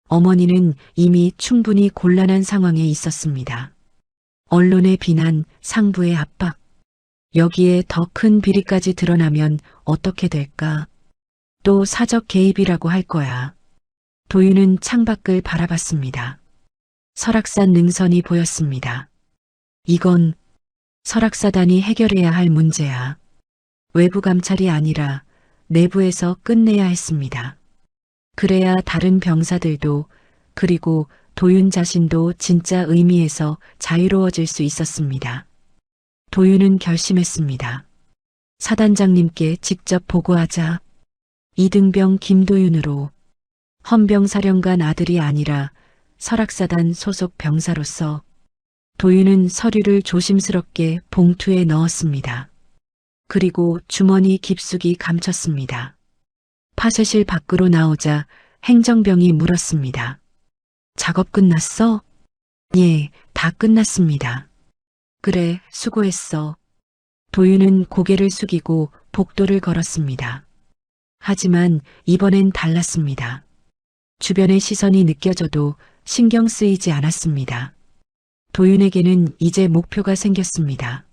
어머니는 이미 충분히 곤란한 상황에 있었습니다. 언론의 비난, 상부의 압박. 여기에 더 큰 비리까지 드러나면 어떻게 될까? 또 사적 개입이라고 할 거야. 도윤은 창밖을 바라봤습니다. 설악산 능선이 보였습니다. 이건 설악사단이 해결해야 할 문제야. 외부 감찰이 아니라 내부에서 끝내야 했습니다. 그래야 다른 병사들도 그리고 도윤 자신도 진짜 의미에서 자유로워질 수 있었습니다. 도윤은 결심했습니다. 사단장님께 직접 보고하자. 이등병 김도윤으로 헌병사령관 아들이 아니라 설악사단 소속 병사로서 도윤은 서류를 조심스럽게 봉투에 넣었습니다. 그리고 주머니 깊숙이 감췄습니다. 파쇄실 밖으로 나오자 행정병이 물었습니다. 작업 끝났어? 예, 다 끝났습니다. 그래, 수고했어. 도윤은 고개를 숙이고 복도를 걸었습니다. 하지만 이번엔 달랐습니다. 주변의 시선이 느껴져도 신경 쓰이지 않았습니다. 도윤에게는 이제 목표가 생겼습니다.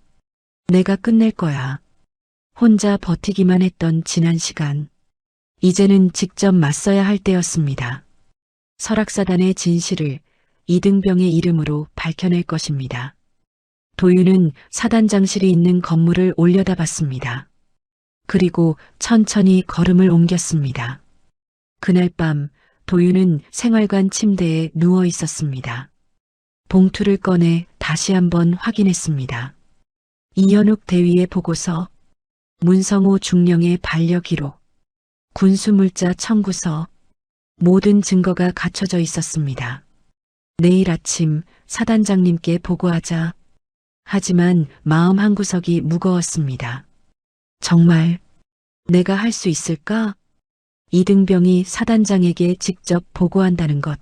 내가 끝낼 거야. 혼자 버티기만 했던 지난 시간. 이제는 직접 맞서야 할 때였습니다. 설악사단의 진실을 이등병의 이름으로 밝혀낼 것입니다. 도윤은 사단장실이 있는 건물을 올려다봤습니다. 그리고 천천히 걸음을 옮겼습니다. 그날 밤 도윤은 생활관 침대에 누워 있었습니다. 봉투를 꺼내 다시 한번 확인했습니다. 이현욱 대위의 보고서, 문성호 중령의 반려 기록, 군수물자 청구서, 모든 증거가 갖춰져 있었습니다. 내일 아침 사단장님께 보고하자. 하지만 마음 한구석이 무거웠습니다. 정말 내가 할 수 있을까? 이등병이 사단장에게 직접 보고한다는 것.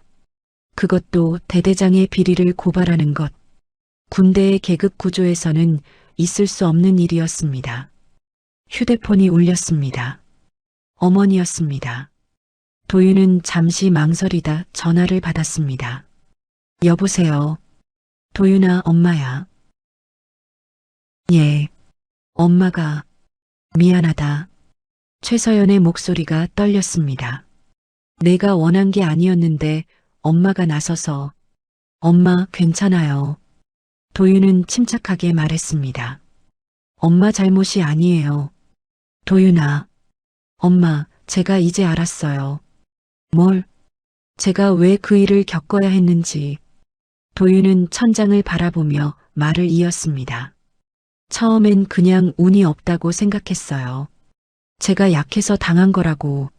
그것도 대대장의 비리를 고발하는 것. 군대의 계급 구조에서는 있을 수 없는 일이었습니다. 휴대폰이 울렸습니다. 어머니였습니다. 도윤은 잠시 망설이다 전화를 받았습니다. 여보세요. 도윤아, 엄마야. 예. 엄마가 미안하다. 최서연의 목소리가 떨렸습니다. 내가 원한 게 아니었는데 엄마가 나서서. 엄마, 괜찮아요. 도윤은 침착하게 말했습니다. 엄마 잘못이 아니에요. 도윤아. 엄마, 제가 이제 알았어요. 뭘? 제가 왜 그 일을 겪어야 했는지. 도윤은 천장을 바라보며 말을 이었습니다. 처음엔 그냥 운이 없다고 생각했어요. 제가 약해서 당한 거라고.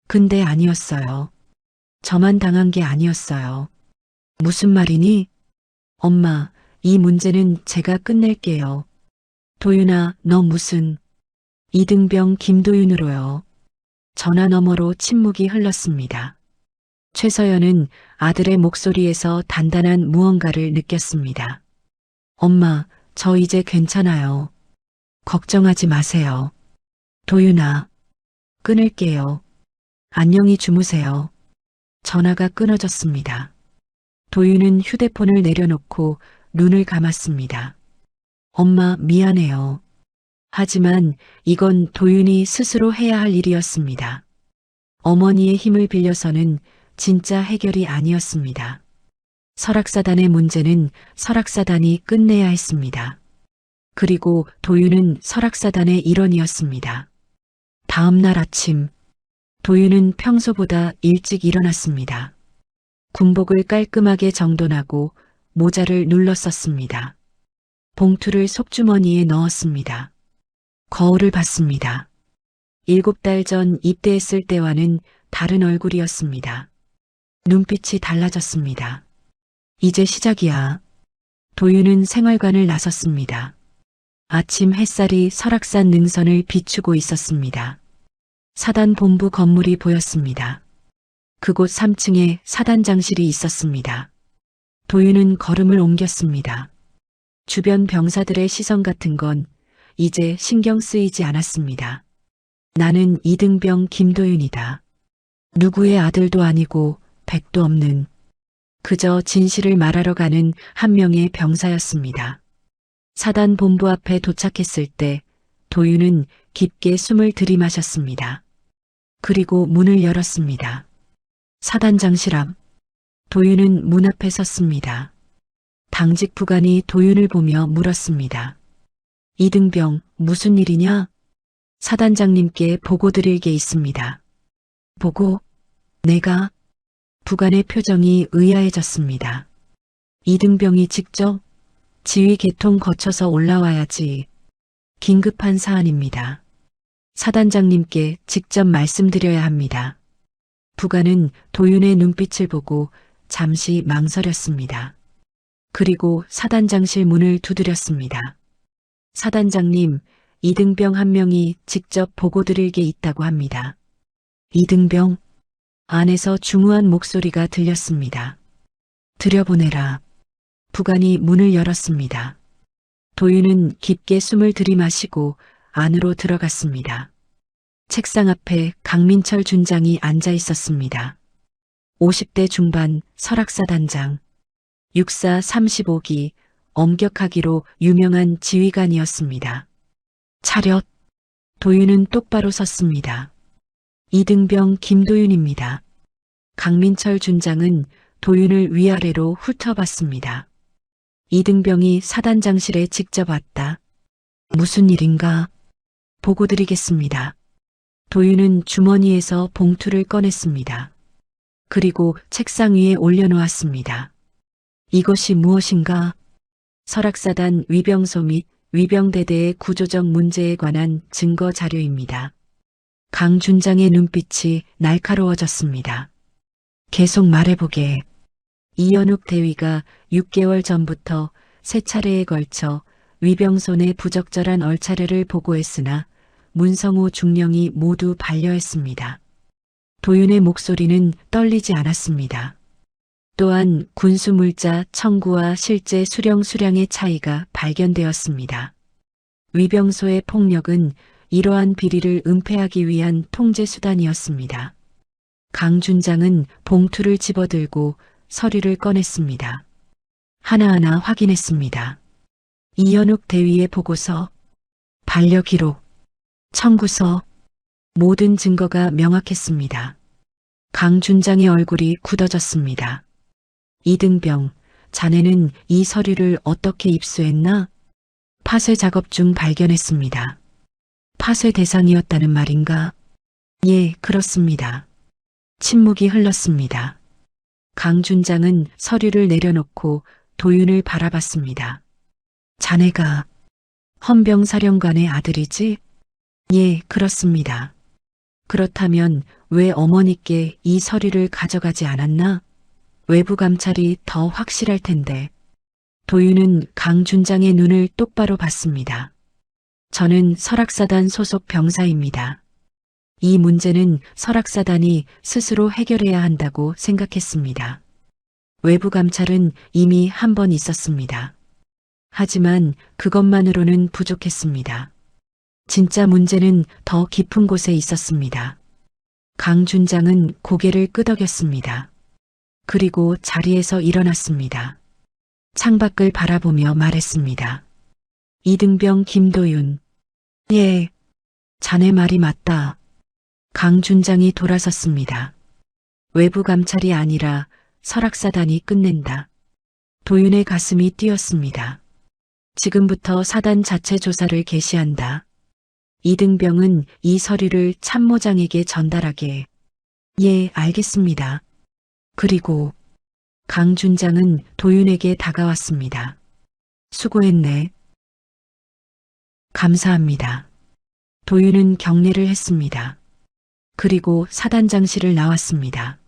근데 아니었어요. 저만 당한 게 아니었어요. 무슨 말이니? 엄마, 이 문제는 제가 끝낼게요. 도윤아, 너 무슨... 이등병 김도윤으로요. 전화 너머로 침묵이 흘렀습니다. 최서연은 아들의 목소리에서 단단한 무언가를 느꼈습니다. 엄마, 저 이제 괜찮아요. 걱정하지 마세요. 도윤아, 끊을게요. 안녕히 주무세요. 전화가 끊어졌습니다. 도윤은 휴대폰을 내려놓고 눈을 감았습니다. 엄마, 미안해요. 하지만 이건 도윤이 스스로 해야 할 일이었습니다. 어머니의 힘을 빌려서는 진짜 해결이 아니었습니다. 설악사단의 문제는 설악사단이 끝내야 했습니다. 그리고 도윤은 설악사단의 일원이었습니다. 다음 날 아침, 도윤은 평소보다 일찍 일어났습니다. 군복을 깔끔하게 정돈하고 모자를 눌러 썼습니다. 봉투를 속주머니에 넣었습니다. 거울을 봤습니다. 7달 전 입대했을 때와는 다른 얼굴이었습니다. 눈빛이 달라졌습니다. 이제 시작이야. 도윤은 생활관을 나섰습니다. 아침 햇살이 설악산 능선을 비추고 있었습니다. 사단 본부 건물이 보였습니다. 그곳 3층에 사단장실이 있었습니다. 도윤은 걸음을 옮겼습니다. 주변 병사들의 시선 같은 건 이제 신경 쓰이지 않았습니다. 나는 이등병 김도윤이다. 누구의 아들도 아니고 백도 없는 그저 진실을 말하러 가는 한 명의 병사였습니다. 사단 본부 앞에 도착했을 때 도윤은 깊게 숨을 들이마셨습니다. 그리고 문을 열었습니다. 사단장실 앞. 도윤은 문 앞에 섰습니다. 당직 부관이 도윤을 보며 물었습니다. 이등병, 무슨 일이냐? 사단장님께 보고 드릴 게 있습니다. 보고? 내가? 부관의 표정이 의아해졌습니다. 이등병이 직접? 지휘 계통 거쳐서 올라와야지. 긴급한 사안입니다. 사단장님께 직접 말씀드려야 합니다. 부관은 도윤의 눈빛을 보고 잠시 망설였습니다. 그리고 사단장실 문을 두드렸습니다. 사단장님, 이등병 한 명이 직접 보고 드릴 게 있다고 합니다. 이등병? 안에서 중후한 목소리가 들렸습니다. 들여보내라. 부관이 문을 열었습니다. 도윤은 깊게 숨을 들이마시고 안으로 들어갔습니다. 책상 앞에 강민철 준장이 앉아 있었습니다. 50대 중반 설악사단장, 육사 35기 엄격하기로 유명한 지휘관이었습니다. 차렷. 도윤은 똑바로 섰습니다. 이등병 김도윤입니다. 강민철 준장은 도윤을 위아래로 훑어봤습니다. 이등병이 사단장실에 직접 왔다. 무슨 일인가? 보고 드리겠습니다. 도윤은 주머니에서 봉투를 꺼냈습니다. 그리고 책상 위에 올려놓았습니다. 이것이 무엇인가? 설악사단 위병소 및 위병대대의 구조적 문제에 관한 증거 자료입니다. 강 준장의 눈빛이 날카로워졌습니다. 계속 말해보게. 이연욱 대위가 6개월 전부터 3차례에 걸쳐 위병소 내 부적절한 얼차려를 보고했으나 문성호 중령이 모두 반려했습니다. 도윤의 목소리는 떨리지 않았습니다. 또한 군수물자 청구와 실제 수령의 차이가 발견되었습니다. 위병소의 폭력은 이러한 비리를 은폐하기 위한 통제수단이었습니다. 강 준장은 봉투를 집어들고 서류를 꺼냈습니다. 하나하나 확인했습니다. 이현욱 대위의 보고서, 반려 기록, 청구서, 모든 증거가 명확했습니다. 강 준장의 얼굴이 굳어졌습니다. 이등병, 자네는 이 서류를 어떻게 입수했나? 파쇄 작업 중 발견했습니다. 파쇄 대상이었다는 말인가? 예, 그렇습니다. 침묵이 흘렀습니다. 강 준장은 서류를 내려놓고 도윤을 바라봤습니다. 자네가 헌병사령관의 아들이지? 예, 그렇습니다. 그렇다면 왜 어머니께 이 서류를 가져가지 않았나? 외부 감찰이 더 확실할 텐데. 도윤은 강 준장의 눈을 똑바로 봤습니다. 저는 설악사단 소속 병사입니다. 이 문제는 설악사단이 스스로 해결해야 한다고 생각했습니다. 외부 감찰은 이미 한 번 있었습니다. 하지만 그것만으로는 부족했습니다. 진짜 문제는 더 깊은 곳에 있었습니다. 강 준장은 고개를 끄덕였습니다. 그리고 자리에서 일어났습니다. 창밖을 바라보며 말했습니다. 이등병 김도윤. 예, 자네 말이 맞다. 강 준장이 돌아섰습니다. 외부 감찰이 아니라 설악사단이 끝낸다. 도윤의 가슴이 뛰었습니다. 지금부터 사단 자체 조사를 개시한다. 이등병은 이 서류를 참모장에게 전달하게. 예, 알겠습니다. 그리고 강 준장은 도윤에게 다가왔습니다. 수고했네. 감사합니다. 도윤은 경례를 했습니다. 그리고 사단장실을 나왔습니다.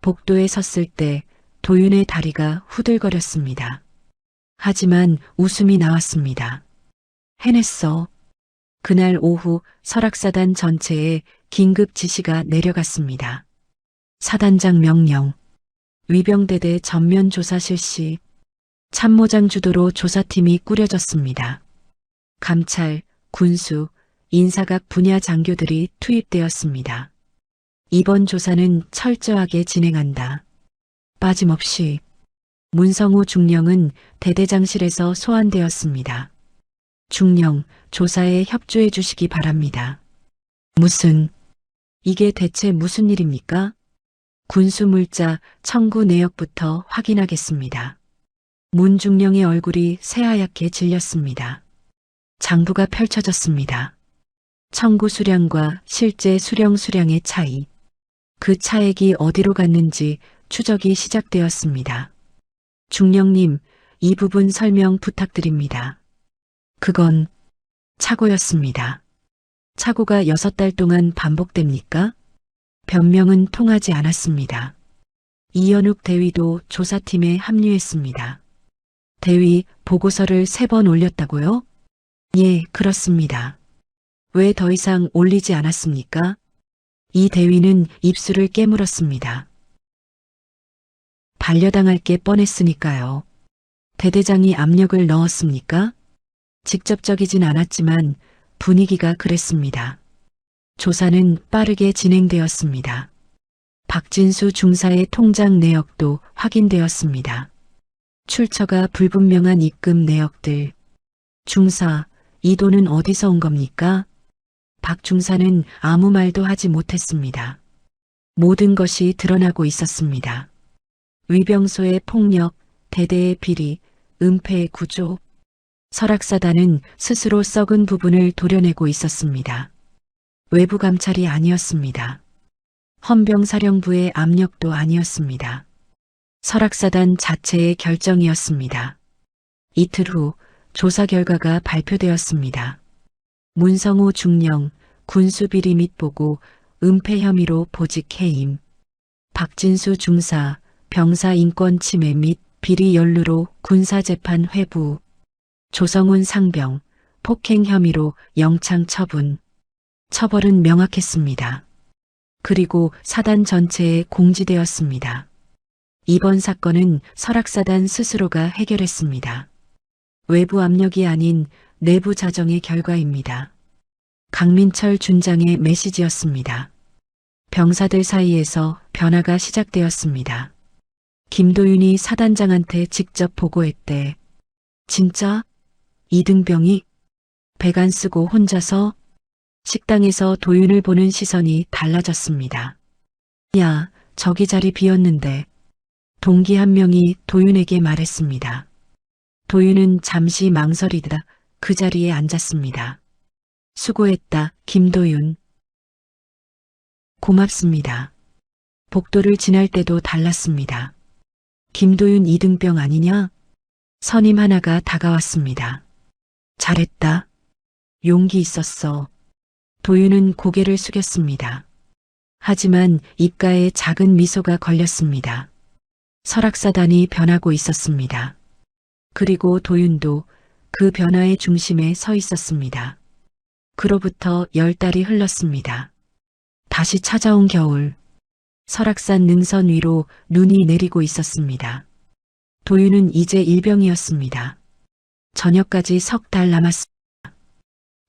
복도에 섰을 때 도윤의 다리가 후들거렸습니다. 하지만 웃음이 나왔습니다. 해냈어. 그날 오후 설악사단 전체에 긴급 지시가 내려갔습니다. 사단장 명령, 위병대대 전면 조사 실시, 참모장 주도로 조사팀이 꾸려졌습니다. 감찰, 군수, 인사각 분야 장교들이 투입되었습니다. 이번 조사는 철저하게 진행한다. 빠짐없이. 문성우 중령은 대대장실에서 소환되었습니다. 중령, 조사에 협조해 주시기 바랍니다. 이게 대체 무슨 일입니까? 군수물자 청구 내역부터 확인하겠습니다. 문 중령의 얼굴이 새하얗게 질렸습니다. 장부가 펼쳐졌습니다. 청구 수량과 실제 수령의 차이. 그 차액이 어디로 갔는지 추적이 시작되었습니다. 중령님, 이 부분 설명 부탁드립니다. 그건 착오였습니다. 착오가 6달 동안 반복됩니까? 변명은 통하지 않았습니다. 이현욱 대위도 조사팀에 합류했습니다. 대위, 보고서를 3번 올렸다고요? 예, 그렇습니다. 왜 더 이상 올리지 않았습니까? 이 대위는 입술을 깨물었습니다. 반려당할 게 뻔했으니까요. 대대장이 압력을 넣었습니까? 직접적이진 않았지만 분위기가 그랬습니다. 조사는 빠르게 진행되었습니다. 박진수 중사의 통장 내역도 확인되었습니다. 출처가 불분명한 입금 내역들. 중사, 이 돈은 어디서 온 겁니까? 박 중사는 아무 말도 하지 못했습니다. 모든 것이 드러나고 있었습니다. 위병소의 폭력, 대대의 비리, 은폐의 구조. 설악사단은 스스로 썩은 부분을 도려내고 있었습니다. 외부 감찰이 아니었습니다. 헌병사령부의 압력도 아니었습니다. 설악사단 자체의 결정이었습니다. 이틀 후 조사 결과가 발표되었습니다. 문성우 중령, 군수비리 및 보고, 은폐 혐의로 보직 해임. 박진수 중사, 병사 인권 침해 및 비리 연루로 군사재판 회부. 조성훈 상병, 폭행 혐의로 영창 처분. 처벌은 명확했습니다. 그리고 사단 전체에 공지되었습니다. 이번 사건은 설악사단 스스로가 해결했습니다. 외부 압력이 아닌 내부 자정의 결과입니다. 강민철 준장의 메시지였습니다. 병사들 사이에서 변화가 시작되었습니다. 김도윤이 사단장한테 직접 보고했대. 진짜? 이등병이? 백 안 쓰고 혼자서? 식당에서 도윤을 보는 시선이 달라졌습니다. 야, 저기 자리 비었는데. 동기 한 명이 도윤에게 말했습니다. 도윤은 잠시 망설이다 그 자리에 앉았습니다. 수고했다, 김도윤. 고맙습니다. 복도를 지날 때도 달랐습니다. 김도윤 이등병 아니냐? 선임 하나가 다가왔습니다. 잘했다. 용기 있었어. 도윤은 고개를 숙였습니다. 하지만 입가에 작은 미소가 걸렸습니다. 설악사단이 변하고 있었습니다. 그리고 도윤도 그 변화의 중심에 서 있었습니다. 그로부터 10달이 흘렀습니다. 다시 찾아온 겨울. 설악산 능선 위로 눈이 내리고 있었습니다. 도윤은 이제 일병이었습니다. 저녁까지 3달 남았습니다.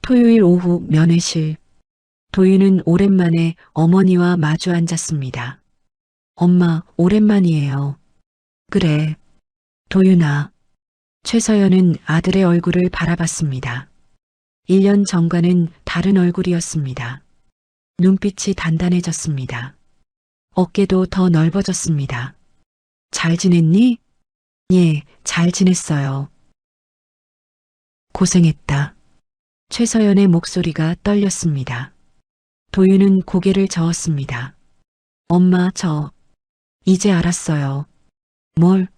토요일 오후 면회실. 도윤은 오랜만에 어머니와 마주 앉았습니다. 엄마, 오랜만이에요. 그래. 도윤아. 최서연은 아들의 얼굴을 바라봤습니다. 1년 전과는 다른 얼굴이었습니다. 눈빛이 단단해졌습니다. 어깨도 더 넓어졌습니다. 잘 지냈니? 예, 잘 지냈어요. 고생했다. 최서연의 목소리가 떨렸습니다. 도윤은 고개를 저었습니다. 엄마, 이제 알았어요. 뭘?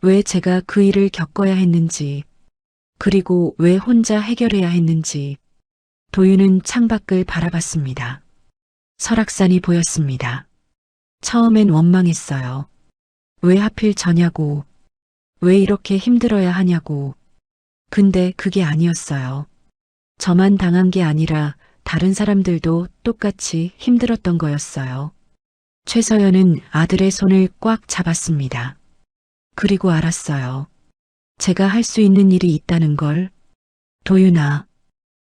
왜 제가 그 일을 겪어야 했는지, 그리고 왜 혼자 해결해야 했는지. 도윤은 창밖을 바라봤습니다. 설악산이 보였습니다. 처음엔 원망했어요. 왜 하필 저냐고. 왜 이렇게 힘들어야 하냐고. 근데 그게 아니었어요. 저만 당한 게 아니라 다른 사람들도 똑같이 힘들었던 거였어요. 최서연은 아들의 손을 꽉 잡았습니다. 그리고 알았어요. 제가 할 수 있는 일이 있다는 걸. 도윤아,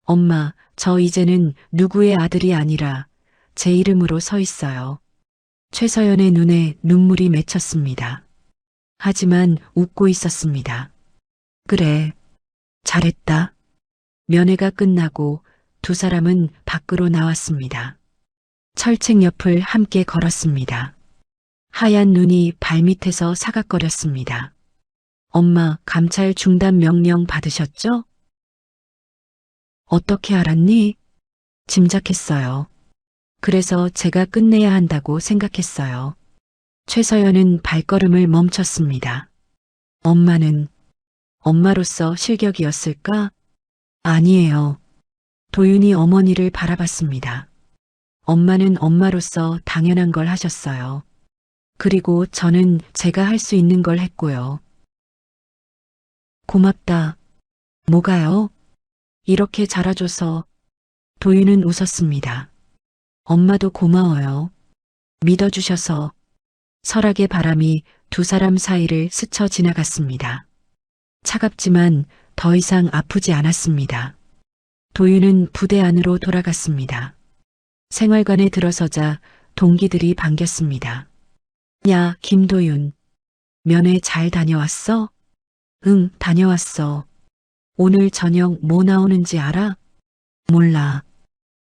엄마, 저 이제는 누구의 아들이 아니라 제 이름으로 서 있어요. 최서연의 눈에 눈물이 맺혔습니다. 하지만 웃고 있었습니다. 그래, 잘했다. 면회가 끝나고 두 사람은 밖으로 나왔습니다. 철책 옆을 함께 걸었습니다. 하얀 눈이 발밑에서 사각거렸습니다. 엄마, 감찰 중단 명령 받으셨죠? 어떻게 알았니? 짐작했어요. 그래서 제가 끝내야 한다고 생각했어요. 최서연은 발걸음을 멈췄습니다. 엄마는 엄마로서 실격이었을까? 아니에요. 도윤이 어머니를 바라봤습니다. 엄마는 엄마로서 당연한 걸 하셨어요. 그리고 저는 제가 할 수 있는 걸 했고요. 고맙다. 뭐가요? 이렇게 자라줘서. 도윤은 웃었습니다. 엄마도 고마워요. 믿어주셔서. 설악의 바람이 두 사람 사이를 스쳐 지나갔습니다. 차갑지만 더 이상 아프지 않았습니다. 도윤은 부대 안으로 돌아갔습니다. 생활관에 들어서자 동기들이 반겼습니다. 야, 김도윤. 면회 잘 다녀왔어? 응, 다녀왔어. 오늘 저녁 뭐 나오는지 알아? 몰라.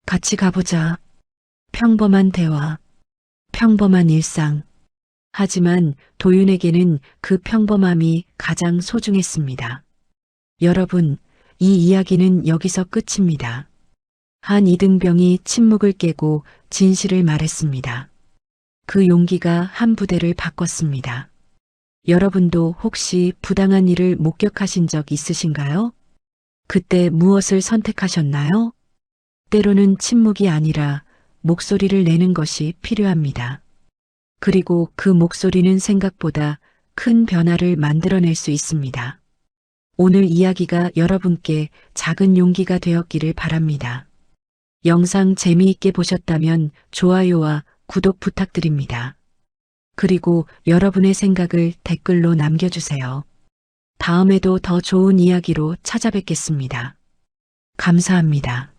같이 가보자. 평범한 대화, 평범한 일상. 하지만 도윤에게는 그 평범함이 가장 소중했습니다. 여러분, 이 이야기는 여기서 끝입니다. 한 이등병이 침묵을 깨고 진실을 말했습니다. 그 용기가 한 부대를 바꿨습니다. 여러분도 혹시 부당한 일을 목격하신 적 있으신가요? 그때 무엇을 선택하셨나요? 때로는 침묵이 아니라 목소리를 내는 것이 필요합니다. 그리고 그 목소리는 생각보다 큰 변화를 만들어낼 수 있습니다. 오늘 이야기가 여러분께 작은 용기가 되었기를 바랍니다. 영상 재미있게 보셨다면 좋아요와 구독 부탁드립니다. 그리고 여러분의 생각을 댓글로 남겨주세요. 다음에도 더 좋은 이야기로 찾아뵙겠습니다. 감사합니다.